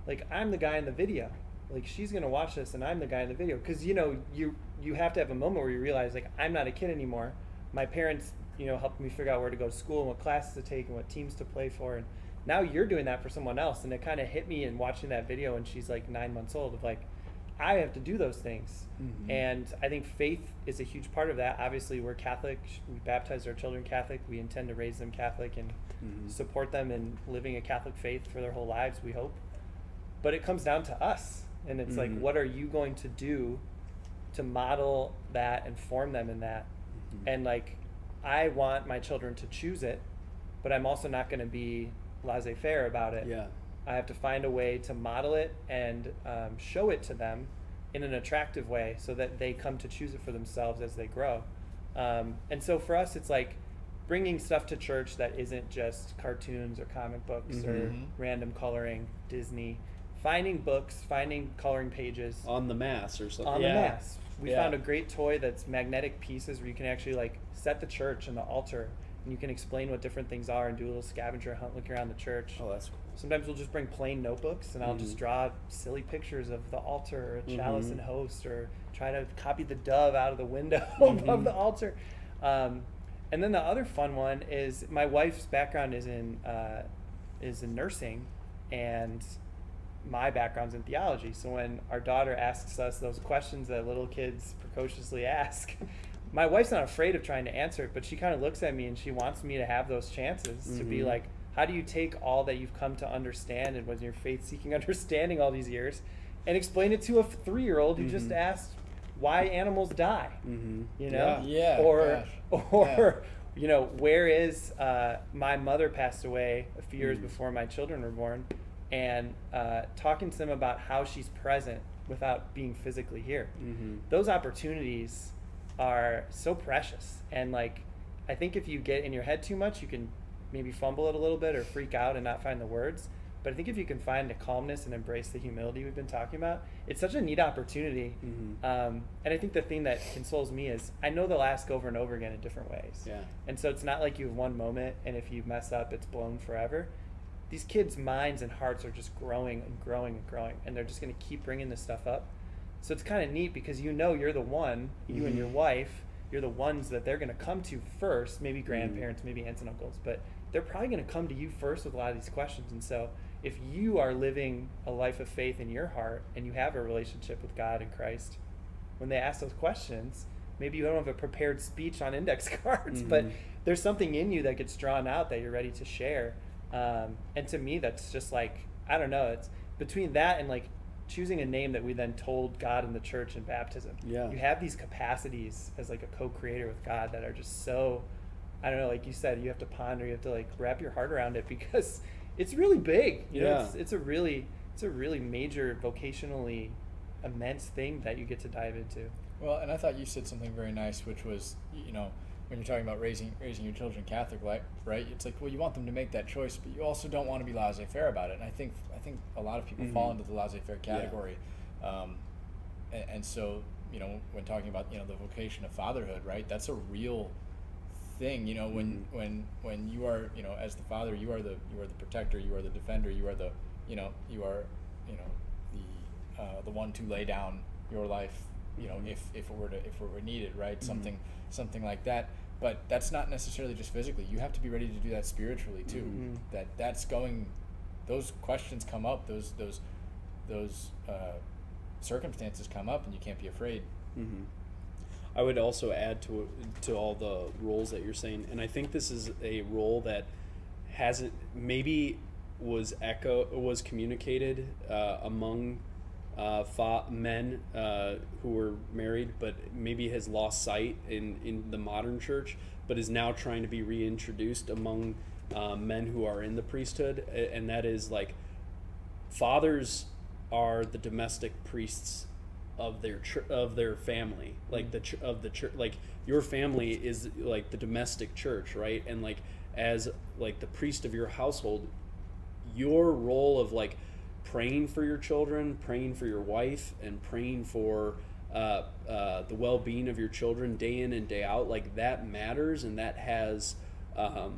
D: like I'm the guy in the video, like she's gonna watch this, and I'm the guy in the video, because you know you have to have a moment where you realize like I'm not a kid anymore. My parents, you know, helped me figure out where to go to school and what classes to take and what teams to play for, and now you're doing that for someone else. And it kind of hit me in watching that video, and she's like 9 months old, of like, I have to do those things. And I think faith is a huge part of that. Obviously, we're Catholic. We baptize our children Catholic. We intend to raise them Catholic and support them in living a Catholic faith for their whole lives, we hope. But it comes down to us. And it's like, what are you going to do to model that and form them in that? And like, I want my children to choose it, but I'm also not going to be laissez-faire about it. I have to find a way to model it and show it to them in an attractive way so that they come to choose it for themselves as they grow. And so for us, it's like bringing stuff to church that isn't just cartoons or comic books or random coloring, Disney. Finding books, finding coloring pages.
B: On the Mass or something.
D: On the Mass. We found a great toy that's magnetic pieces where you can actually like set the church and the altar, and you can explain what different things are and do a little scavenger hunt looking around the church.
B: Oh, that's cool.
D: Sometimes we'll just bring plain notebooks, and I'll just draw silly pictures of the altar or a chalice and host, or try to copy the dove out of the window above the altar. And then the other fun one is my wife's background is in nursing, and my background's in theology. So when our daughter asks us those questions that little kids precociously ask, my wife's not afraid of trying to answer it, but she kind of looks at me and she wants me to have those chances to be like, how do you take all that you've come to understand and was your faith-seeking understanding all these years and explain it to a 3-year-old who just asked why animals die, you know? Or you know, where is my mother passed away a few years before my children were born, and talking to them about how she's present without being physically here. Those opportunities are so precious, and like I think if you get in your head too much, you can maybe fumble it a little bit or freak out and not find the words. But I think if you can find a calmness and embrace the humility we've been talking about, it's such a neat opportunity. And I think the thing that consoles me is I know they'll ask over and over again in different ways.
B: Yeah.
D: And so it's not like you have one moment, and if you mess up, it's blown forever. These kids' minds and hearts are just growing and growing and growing, and they're just going to keep bringing this stuff up. So it's kind of neat because you know you're the one, you and your wife, you're the ones that they're going to come to first, maybe grandparents, maybe aunts and uncles, but they're probably going to come to you first with a lot of these questions. And so if you are living a life of faith in your heart and you have a relationship with God and Christ, when they ask those questions, maybe you don't have a prepared speech on index cards, but there's something in you that gets drawn out that you're ready to share. And to me, that's just like, I don't know, it's between that and like choosing a name that we then told God in the church in baptism.
B: Yeah.
D: You have these capacities as like a co-creator with God that are just so, I don't know, like you said, you have to ponder, you have to like wrap your heart around it because it's really big. You know, it's a really major vocationally immense thing that you get to dive into.
C: Well, and I thought you said something very nice, which was, you know, when you're talking about raising your children Catholic, right? It's like, well, you want them to make that choice, but you also don't want to be laissez-faire about it. And I think a lot of people fall into the laissez-faire category. And so, you know, when talking about, you know, the vocation of fatherhood, right? That's a real thing. You know, when you are, you know, as the father, you are the protector, you are the defender, you are the one to lay down your life, you know, if it were needed, right? Something like that. But that's not necessarily just physically. You have to be ready to do that spiritually too. Those questions come up, those circumstances come up, and you can't be afraid.
B: I would also add to all the roles that you're saying, and I think this is a role that hasn't maybe was communicated among men who were married, but maybe has lost sight in the modern church, but is now trying to be reintroduced among men who are in the priesthood, and that is like fathers are the domestic priests of their family, like the church, like your family is like the domestic church, right? And like as like the priest of your household, your role of like praying for your children, praying for your wife, and praying for the well-being of your children day in and day out, like that matters, and that has that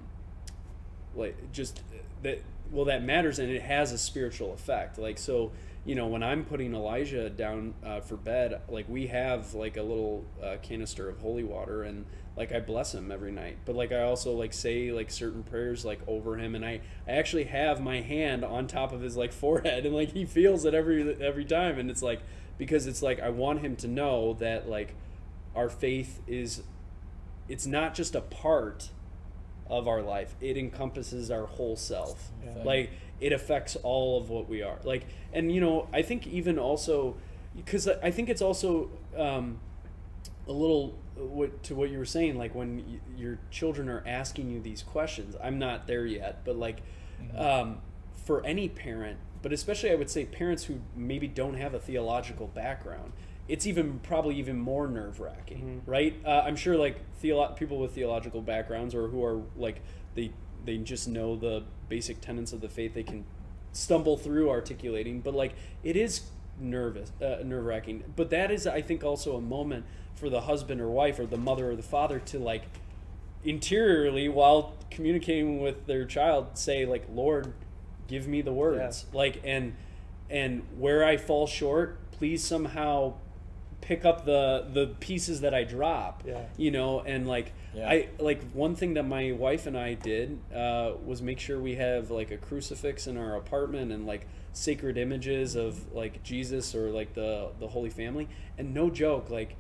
B: matters, and it has a spiritual effect. Like, so, you know, when I'm putting Elijah down for bed, like we have like a little canister of holy water, and like I bless him every night, but like I also like say like certain prayers like over him, and I actually have my hand on top of his like forehead, and like he feels it every time, and it's like, because it's like I want him to know that like our faith it's not just a part of our life, it encompasses our whole self. Like it affects all of what we are, like. And you know, I think even also, because I think it's also a little to what you were saying, like when your children are asking you these questions, I'm not there yet, but like for any parent, but especially I would say parents who maybe don't have a theological background, it's probably even more nerve-wracking, right? I'm sure like people with theological backgrounds, or who are like they just know the basic tenets of the faith, they can stumble through articulating, but like it is nerve-wracking. But that is, I think, also a moment for the husband or wife or the mother or the father to like interiorly, while communicating with their child, say like, Lord, give me the words, like, and where I fall short, please somehow pick up the pieces that I drop, you know. And like I like one thing that my wife and I did was make sure we have like a crucifix in our apartment, and like sacred images of like Jesus or like the Holy Family. And no joke, like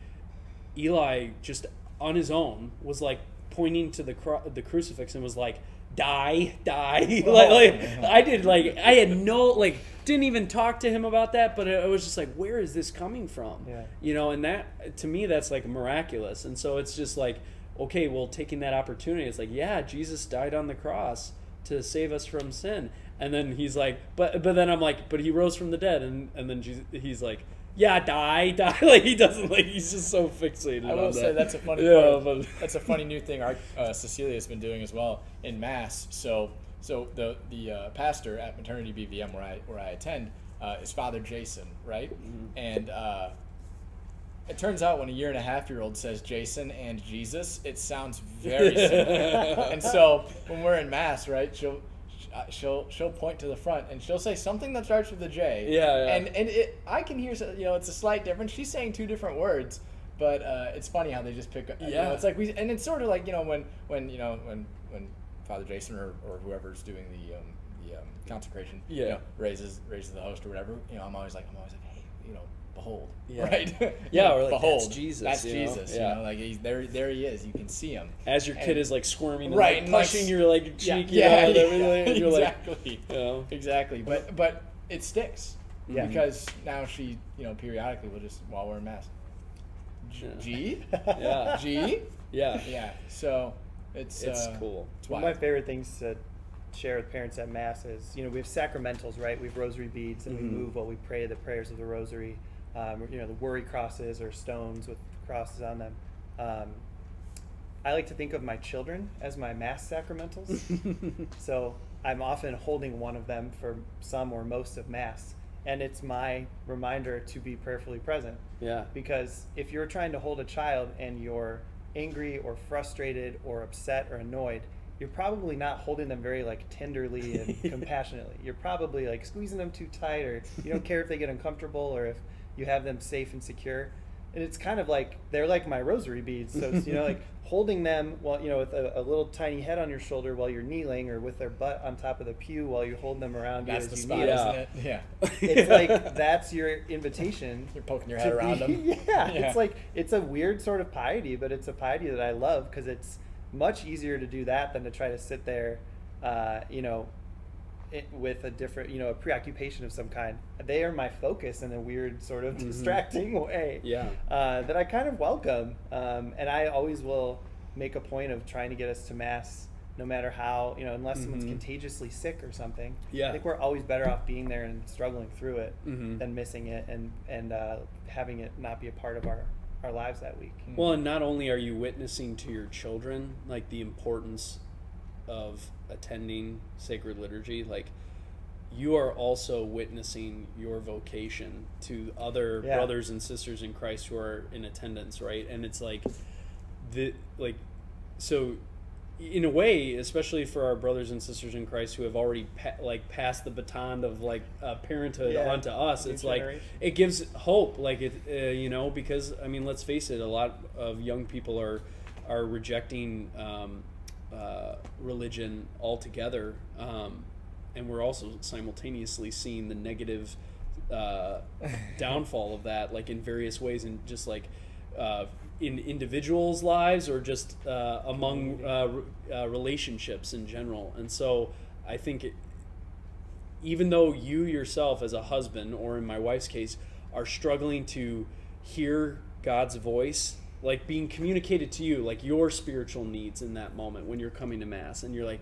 B: Eli just on his own was like pointing to the crucifix and was like, die. like I did, like I had no, like, didn't even talk to him about that, but I was just like, where is this coming from? You know, and that to me, that's like miraculous. And so it's just like, okay, well, taking that opportunity, it's like, yeah, Jesus died on the cross to save us from sin. And then he's like, but then I'm like, but he rose from the dead, and then he's like, yeah, die. Like he doesn't, like, he's just so fixated.
C: I will
B: on
C: say
B: that.
C: that's a funny
B: but
C: that's a funny new thing Cecilia's been doing as well in Mass. So So the pastor at Maternity BVM where I attend is Father Jason, right?
B: Mm-hmm.
C: And it turns out when a 1.5-year-old says Jason and Jesus, it sounds very similar. And so when we're in mass, right, she'll point to the front and she'll say something that starts with a J.
B: Yeah.
C: And I can hear, it's a slight difference. She's saying 2 different words, but it's funny how they just pick up.
B: Yeah.
C: It's like and it's sort of like when Father Jason or whoever's doing the consecration, raises the host or whatever. I'm always like, hey, behold, right?
B: Yeah, or like,
C: behold,
B: that's Jesus.
C: That's Jesus.
B: Yeah.
C: Like there he is. You can see him.
B: As your kid is like squirming, and,
C: right,
B: like, pushing your like cheek, and everything. And you're
C: exactly,
B: like,
C: exactly. But it sticks.
D: Yeah.
C: Because now she, periodically will just, while we're in mass, G,
B: yeah,
C: G,
B: yeah.
C: So it's
B: cool.
C: It's
D: One
C: wild.
D: of my favorite things to share with parents at mass is, we have sacramentals, right? We have rosary beads, and we move while we pray the prayers of the rosary. The worry crosses or stones with crosses on them. I like to think of my children as my mass sacramentals. So I'm often holding one of them for some or most of mass, and it's my reminder to be prayerfully present.
B: Yeah.
D: Because if you're trying to hold a child and you're angry or frustrated or upset or annoyed, you're probably not holding them very tenderly and compassionately. You're probably squeezing them too tight, or you don't care if they get uncomfortable or if you have them safe and secure. And it's kind of like they're like my rosary beads. So it's, holding them while with a little tiny head on your shoulder while you're kneeling, or with their butt on top of the pew while you're holding them around.
C: That's
D: you
C: the
D: as you
C: spot,
D: need it.
C: isn't it? Yeah.
D: It's like that's your invitation.
C: You're poking your head around them.
D: Yeah, it's a weird sort of piety, but it's a piety that I love because it's much easier to do that than to try to sit there, with a different, a preoccupation of some kind. They are my focus in a weird sort of distracting way.
B: Yeah.
D: That I kind of welcome, and I always will make a point of trying to get us to mass, no matter how, unless someone's contagiously sick or something.
B: Yeah.
D: I think we're always better off being there and struggling through it than missing it and having it not be a part of our lives that week.
B: Well, and not only are you witnessing to your children the importance of attending sacred liturgy, you are also witnessing your vocation to other brothers and sisters in Christ who are in attendance, right? And it's so in a way, especially for our brothers and sisters in Christ who have already passed the baton of parenthood onto us, it's it gives hope, because let's face it, a lot of young people are rejecting religion altogether, and we're also simultaneously seeing the negative downfall of that, in various ways, and just in individuals' lives or just among relationships in general. And so I think even though you yourself as a husband, or in my wife's case, are struggling to hear God's voice being communicated to you, your spiritual needs in that moment when you're coming to mass, and you're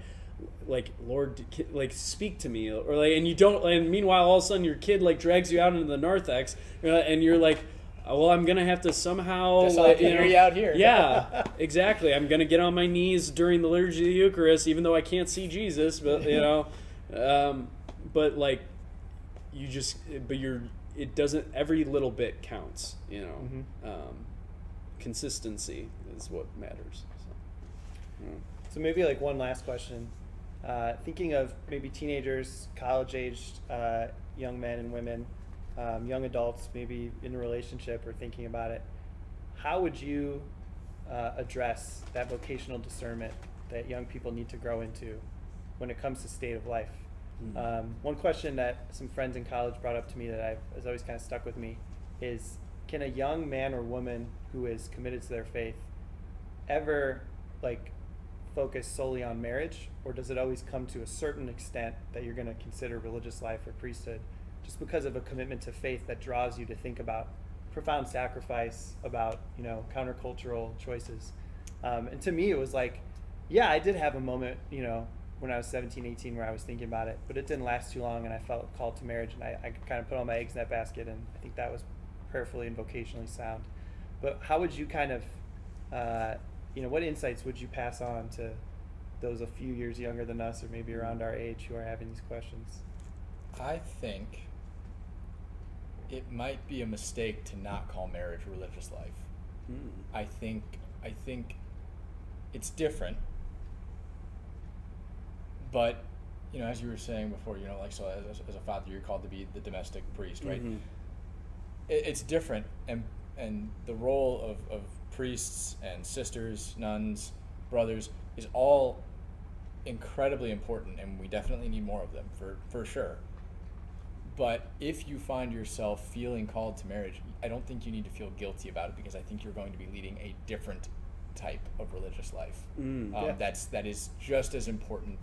B: Lord, speak to me, or and you don't, and meanwhile all of a sudden your kid drags you out into the narthex, and you're well, I'm gonna have to somehow
C: hear you out here.
B: Yeah, exactly. I'm gonna get on my knees during the liturgy of the Eucharist, even though I can't see Jesus. But it doesn't. Every little bit counts. Consistency is what matters.
D: So maybe one last question. Thinking of maybe teenagers, college-aged young men and women, young adults maybe in a relationship or thinking about it, how would you address that vocational discernment that young people need to grow into when it comes to state of life? One question that some friends in college brought up to me that has always kind of stuck with me is, can a young man or woman who is committed to their faith ever focus solely on marriage, or does it always come to a certain extent that you're going to consider religious life or priesthood just because of a commitment to faith that draws you to think about profound sacrifice, about countercultural choices? And to me it was I did have a moment when I was 17, 18 where I was thinking about it, but it didn't last too long, and I felt called to marriage, and I kind of put all my eggs in that basket, and I think that was prayerfully and vocationally sound. But how would you kind of what insights would you pass on to those a few years younger than us or maybe around our age who are having these questions?
C: I think it might be a mistake to not call marriage religious life. I think it's different, but as you were saying before, like, so as a father, you're called to be the domestic priest, right? It's different, and the role of priests and sisters, nuns, brothers is all incredibly important, and we definitely need more of them for sure. But if you find yourself feeling called to marriage, I don't think you need to feel guilty about it, because I think you're going to be leading a different type of religious life. That is just as important.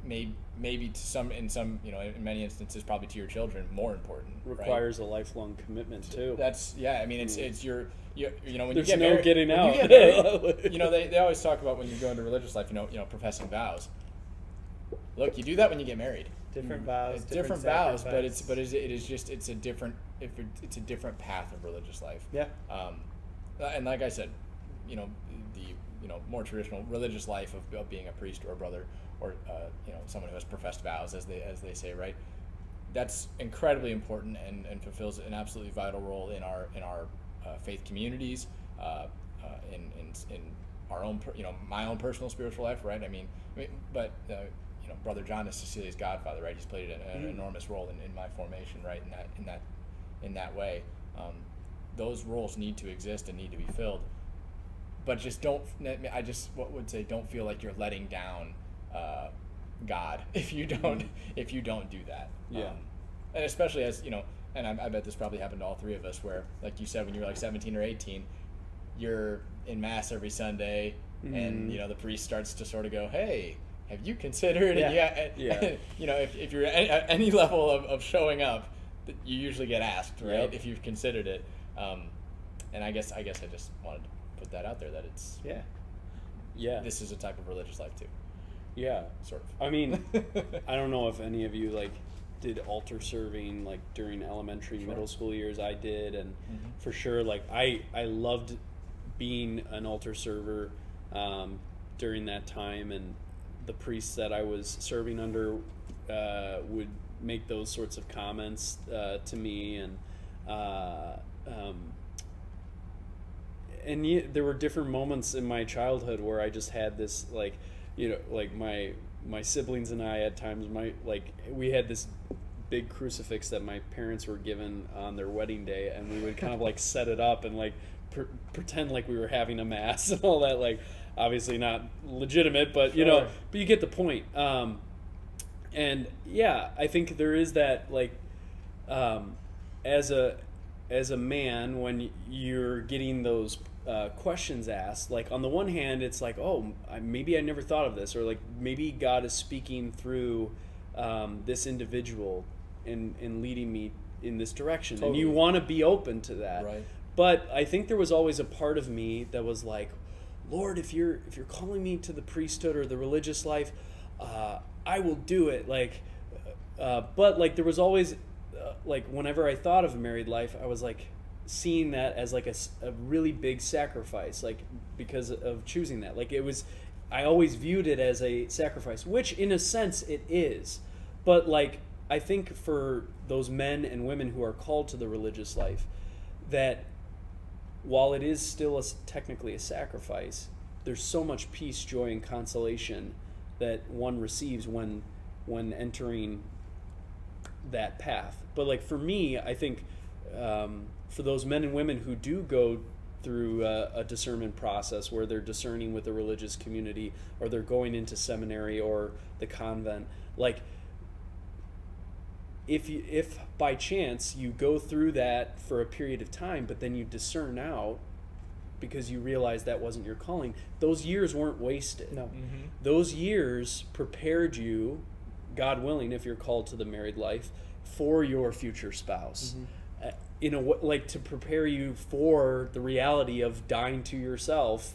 C: Maybe in many instances, probably to your children, more important.
B: Requires a lifelong commitment too.
C: It's your when
B: there's
C: you get
B: no
C: married,
B: getting out.
C: You get married, they always talk about when you go into religious life, professing vows. Look, you do that when you get married.
D: Different vows,
C: different vows, but it's a different path of religious life.
D: Yeah.
C: And like I said, the more traditional religious life of being a priest or a brother, or someone who has professed vows, as they say, right? That's incredibly important and fulfills an absolutely vital role in our faith communities, in our own my own personal spiritual life, right? But Brother John is Cecilia's godfather, right? He's played an enormous role in my formation, right? In that way, those roles need to exist and need to be filled. But don't feel like you're letting down God if you don't do that.
B: Yeah.
C: And especially as and I bet this probably happened to all three of us, where, like you said, when you were like 17 or 18, you're in mass every Sunday, and the priest starts to sort of go, "Hey, have you considered?" And if you're at any level of showing up, you usually get asked, right?
B: Yep.
C: If you've considered it. And I guess I just wanted to put that out there, that it's this is a type of religious life too.
B: Yeah,
C: sort of.
B: I don't know if any of you did altar serving during elementary, middle school years. I did, and for sure, I loved being an altar server during that time, and the priests that I was serving under would make those sorts of comments to me, and there were different moments in my childhood where I just had this my siblings and I, at times, we had this big crucifix that my parents were given on their wedding day, and we would kind of set it up and pretend like we were having a mass and all that, obviously not legitimate, but but you get the point. And yeah, I think there is that as a man, when you're getting those questions asked, on the one hand, it's maybe I never thought of this, or maybe God is speaking through this individual and leading me in this direction. Totally. And you want to be open to that.
C: Right.
B: But I think there was always a part of me that was Lord, if you're calling me to the priesthood or the religious life, I will do it. But there was always whenever I thought of a married life, I was seeing that as a really big sacrifice, because of choosing that. I always viewed it as a sacrifice, which in a sense it is. But I think for those men and women who are called to the religious life, that while it is still technically a sacrifice, there's so much peace, joy, and consolation that one receives when entering that path. But for me, I think for those men and women who do go through a discernment process where they're discerning with the religious community, or they're going into seminary or the convent, if by chance you go through that for a period of time, but then you discern out because you realize that wasn't your calling, those years weren't wasted.
D: No.
C: Mm-hmm.
B: Those years prepared you, God willing, if you're called to the married life, for your future spouse. Mm-hmm. To prepare you for the reality of dying to yourself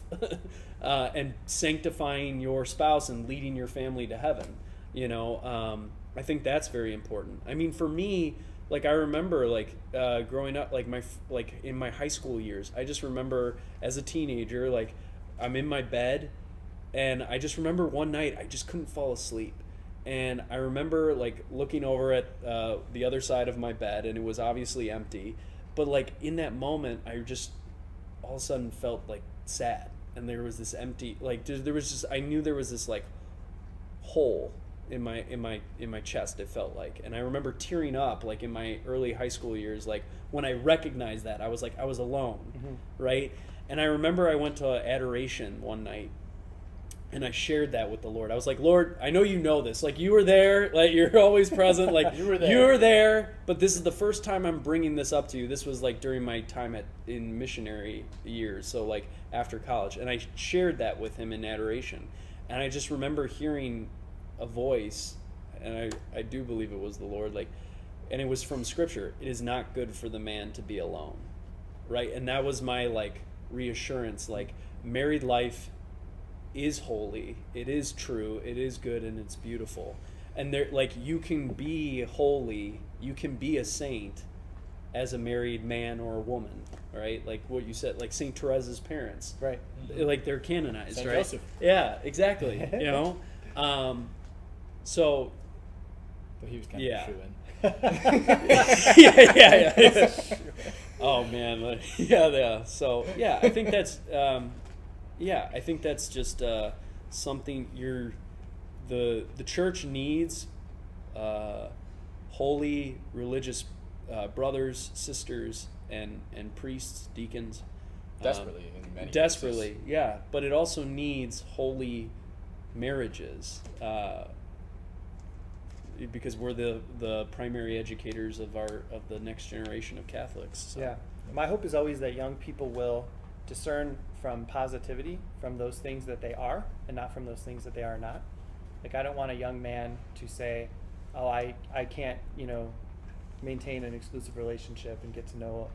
B: and sanctifying your spouse and leading your family to heaven. I think that's very important. For me, I remember growing up, in my high school years, I just remember as a teenager, I'm in my bed And I just remember one night I just couldn't fall asleep. And I remember like looking over at the other side of my bed, and it was obviously empty. But like in that moment, I just all of a sudden felt like sad, and there was this empty, like there was just, I knew there was this like hole in my chest. It felt like, and I remember tearing up like in my early high school years, like when I recognized that I was like I was alone, right? And I remember I went to adoration one night. And I shared that with the Lord. I was like, Lord, I know you know this. Like, you were there. Like, you're always present. Like,
C: You were there.
B: You were there. But this is the first time I'm bringing this up to you. This was, like, during my time in missionary years. So, like, after college. And I shared that with him in adoration. And I just remember hearing a voice. And I do believe it was the Lord. Like, and it was from Scripture. It is not good for the man to be alone. Right? And that was my, like, reassurance. Like, married life is holy, it is true, it is good, and it's beautiful. And there, like, you can be holy, you can be a saint as a married man or a woman, right? Like what you said, like Saint Teresa's parents,
D: Right.
B: Like they're canonized,
C: Saint
B: right?
C: Joseph.
B: Yeah, exactly. You know, so
C: But he was kind
B: Yeah.
C: of a
B: yeah. Oh man, yeah. So yeah, I think that's I think that's just something the church needs holy religious brothers, sisters, and priests, deacons.
C: Desperately, in many
B: Desperately,
C: cases.
B: yeah. But it also needs holy marriages. Because we're the primary educators of the next generation of Catholics. So.
D: Yeah. My hope is always that young people will discern from positivity, from those things that they are, and not from those things that they are not. Like, I don't want a young man to say, oh, I can't, maintain an exclusive relationship and get to know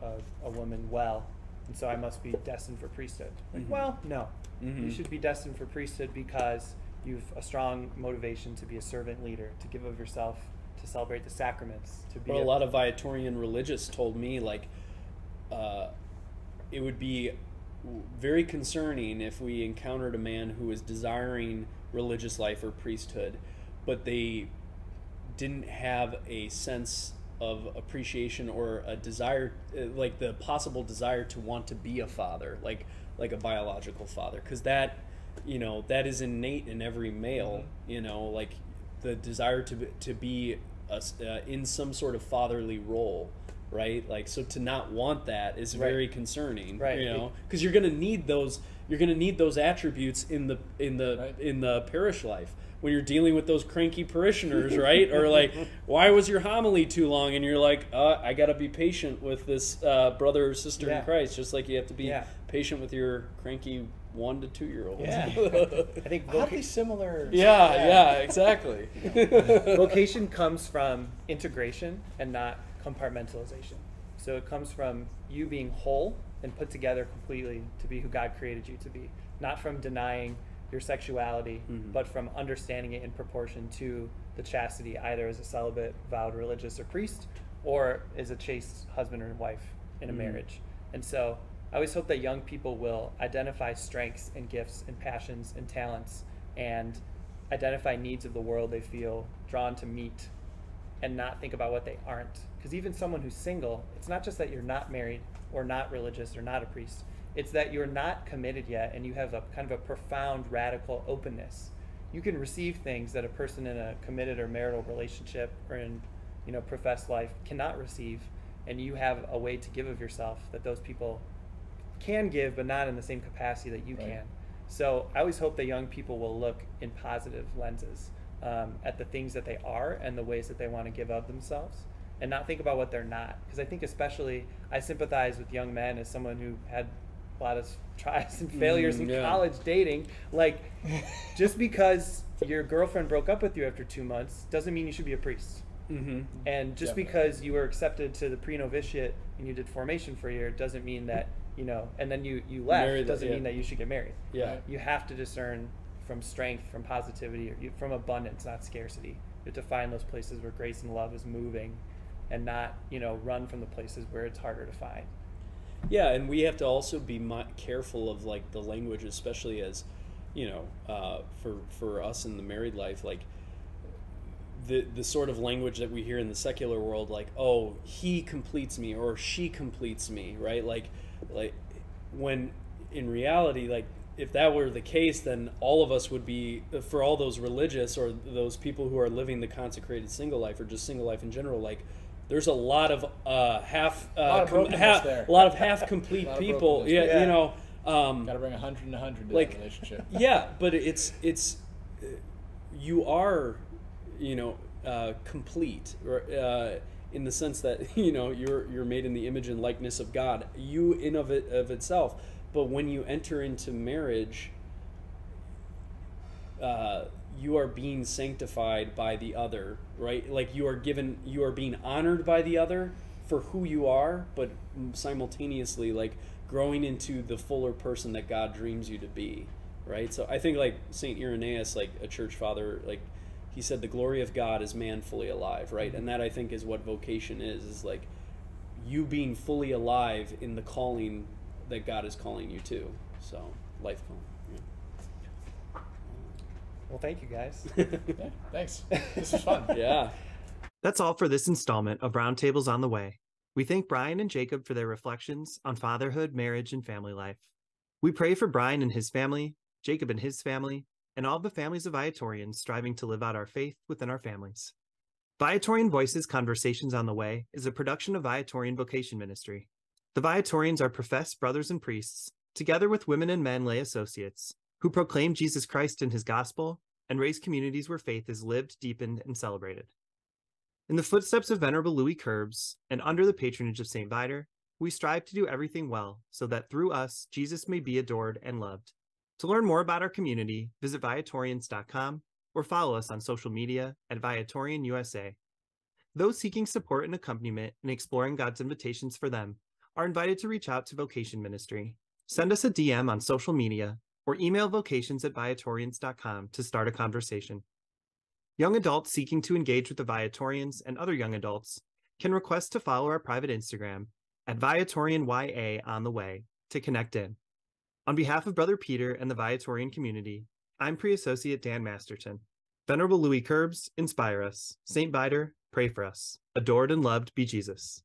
D: a woman well, and so I must be destined for priesthood. Like, well, no. You should be destined for priesthood because you've a strong motivation to be a servant leader, to give of yourself, to celebrate the sacraments, to be
B: Well, a lot of Viatorian religious told me, like, it would be very concerning if we encountered a man who was desiring religious life or priesthood, but they didn't have a sense of appreciation or a desire, like the possible desire to want to be a father, like a biological father, because that is innate in every male. Like the desire to be in some sort of fatherly role, right? Like, so to not want that is very concerning,
D: right?
B: Because you're going to need those attributes in the parish life when you're dealing with those cranky parishioners, right? Or like, why was your homily too long? And you're like, I got to be patient with this brother or sister in Christ, just like you have to be patient with your cranky 1 to 2 year olds.
D: Yeah. I think
C: Oddly similar.
B: Yeah, exactly.
D: vocation comes from integration and not compartmentalization. So it comes from you being whole and put together completely to be who God created you to be, not from denying your sexuality, but from understanding it in proportion to the chastity, either as a celibate, vowed religious or priest, or as a chaste husband or wife in a marriage. And so I always hope that young people will identify strengths and gifts and passions and talents and identify needs of the world they feel drawn to meet, and not think about what they aren't. Because even someone who's single, it's not just that you're not married or not religious or not a priest. It's that you're not committed yet, and you have a kind of a profound radical openness. You can receive things that a person in a committed or marital relationship or in professed life cannot receive, and you have a way to give of yourself that those people can give, but not in the same capacity that you can. So I always hope that young people will look in positive lenses at the things that they are and the ways that they want to give of themselves, and not think about what they're not. Because I think especially I sympathize with young men as someone who had a lot of trials and failures in college dating. Like, just because your girlfriend broke up with you after 2 months doesn't mean you should be a priest. And just because you were accepted to the pre-novitiate and you did formation for a year doesn't mean that, and then you left, doesn't mean that you should get married. You have to discern from strength, from positivity, or from abundance, not scarcity. You have to find those places where grace and love is moving, and not, run from the places where it's harder to find.
B: Yeah, and we have to also be careful of like the language, especially as for us in the married life, like the sort of language that we hear in the secular world, like, oh, he completes me or she completes me, right? Like when in reality, like, if that were the case, then all of us would be, for all those religious or those people who are living the consecrated single life or just single life in general, like, there's a lot of half complete people. Yeah,
C: Got to bring 100 and 100 to
B: like,
C: that relationship.
B: Yeah, but it's you are, complete, in the sense that you're made in the image and likeness of God. You in of itself. But when you enter into marriage, you are being sanctified by the other, right? Like you are being honored by the other for who you are, but simultaneously, like, growing into the fuller person that God dreams you to be, right? So I think, like St. Irenaeus, like a church father, like he said, the glory of God is man fully alive, right? And that, I think, is what vocation is like you being fully alive in the calling that God is calling you to. So, life calling. Yeah.
D: Well, thank you, guys.
C: Yeah, thanks. This is fun.
B: Yeah.
A: That's all for this installment of Roundtables on the Way. We thank Brian and Jacob for their reflections on fatherhood, marriage, and family life. We pray for Brian and his family, Jacob and his family, and all the families of Viatorians striving to live out our faith within our families. Viatorian Voices Conversations on the Way is a production of Viatorian Vocation Ministry. The Viatorians are professed brothers and priests, together with women and men lay associates, who proclaim Jesus Christ and his gospel and raise communities where faith is lived, deepened, and celebrated. In the footsteps of Venerable Louis Curbs and under the patronage of St. Viator, we strive to do everything well so that through us, Jesus may be adored and loved. To learn more about our community, visit Viatorians.com or follow us on social media at Viatorian USA. Those seeking support and accompaniment in exploring God's invitations for them are invited to reach out to Vocation Ministry. Send us a DM on social media or email vocations@Viatorians.com to start a conversation. Young adults seeking to engage with the Viatorians and other young adults can request to follow our private Instagram at ViatorianYA on the way to connect in. On behalf of Brother Peter and the Viatorian community, I'm Pre-Associate Dan Masterton. Venerable Louis Curbs, inspire us. St. Viator, pray for us. Adored and loved be Jesus.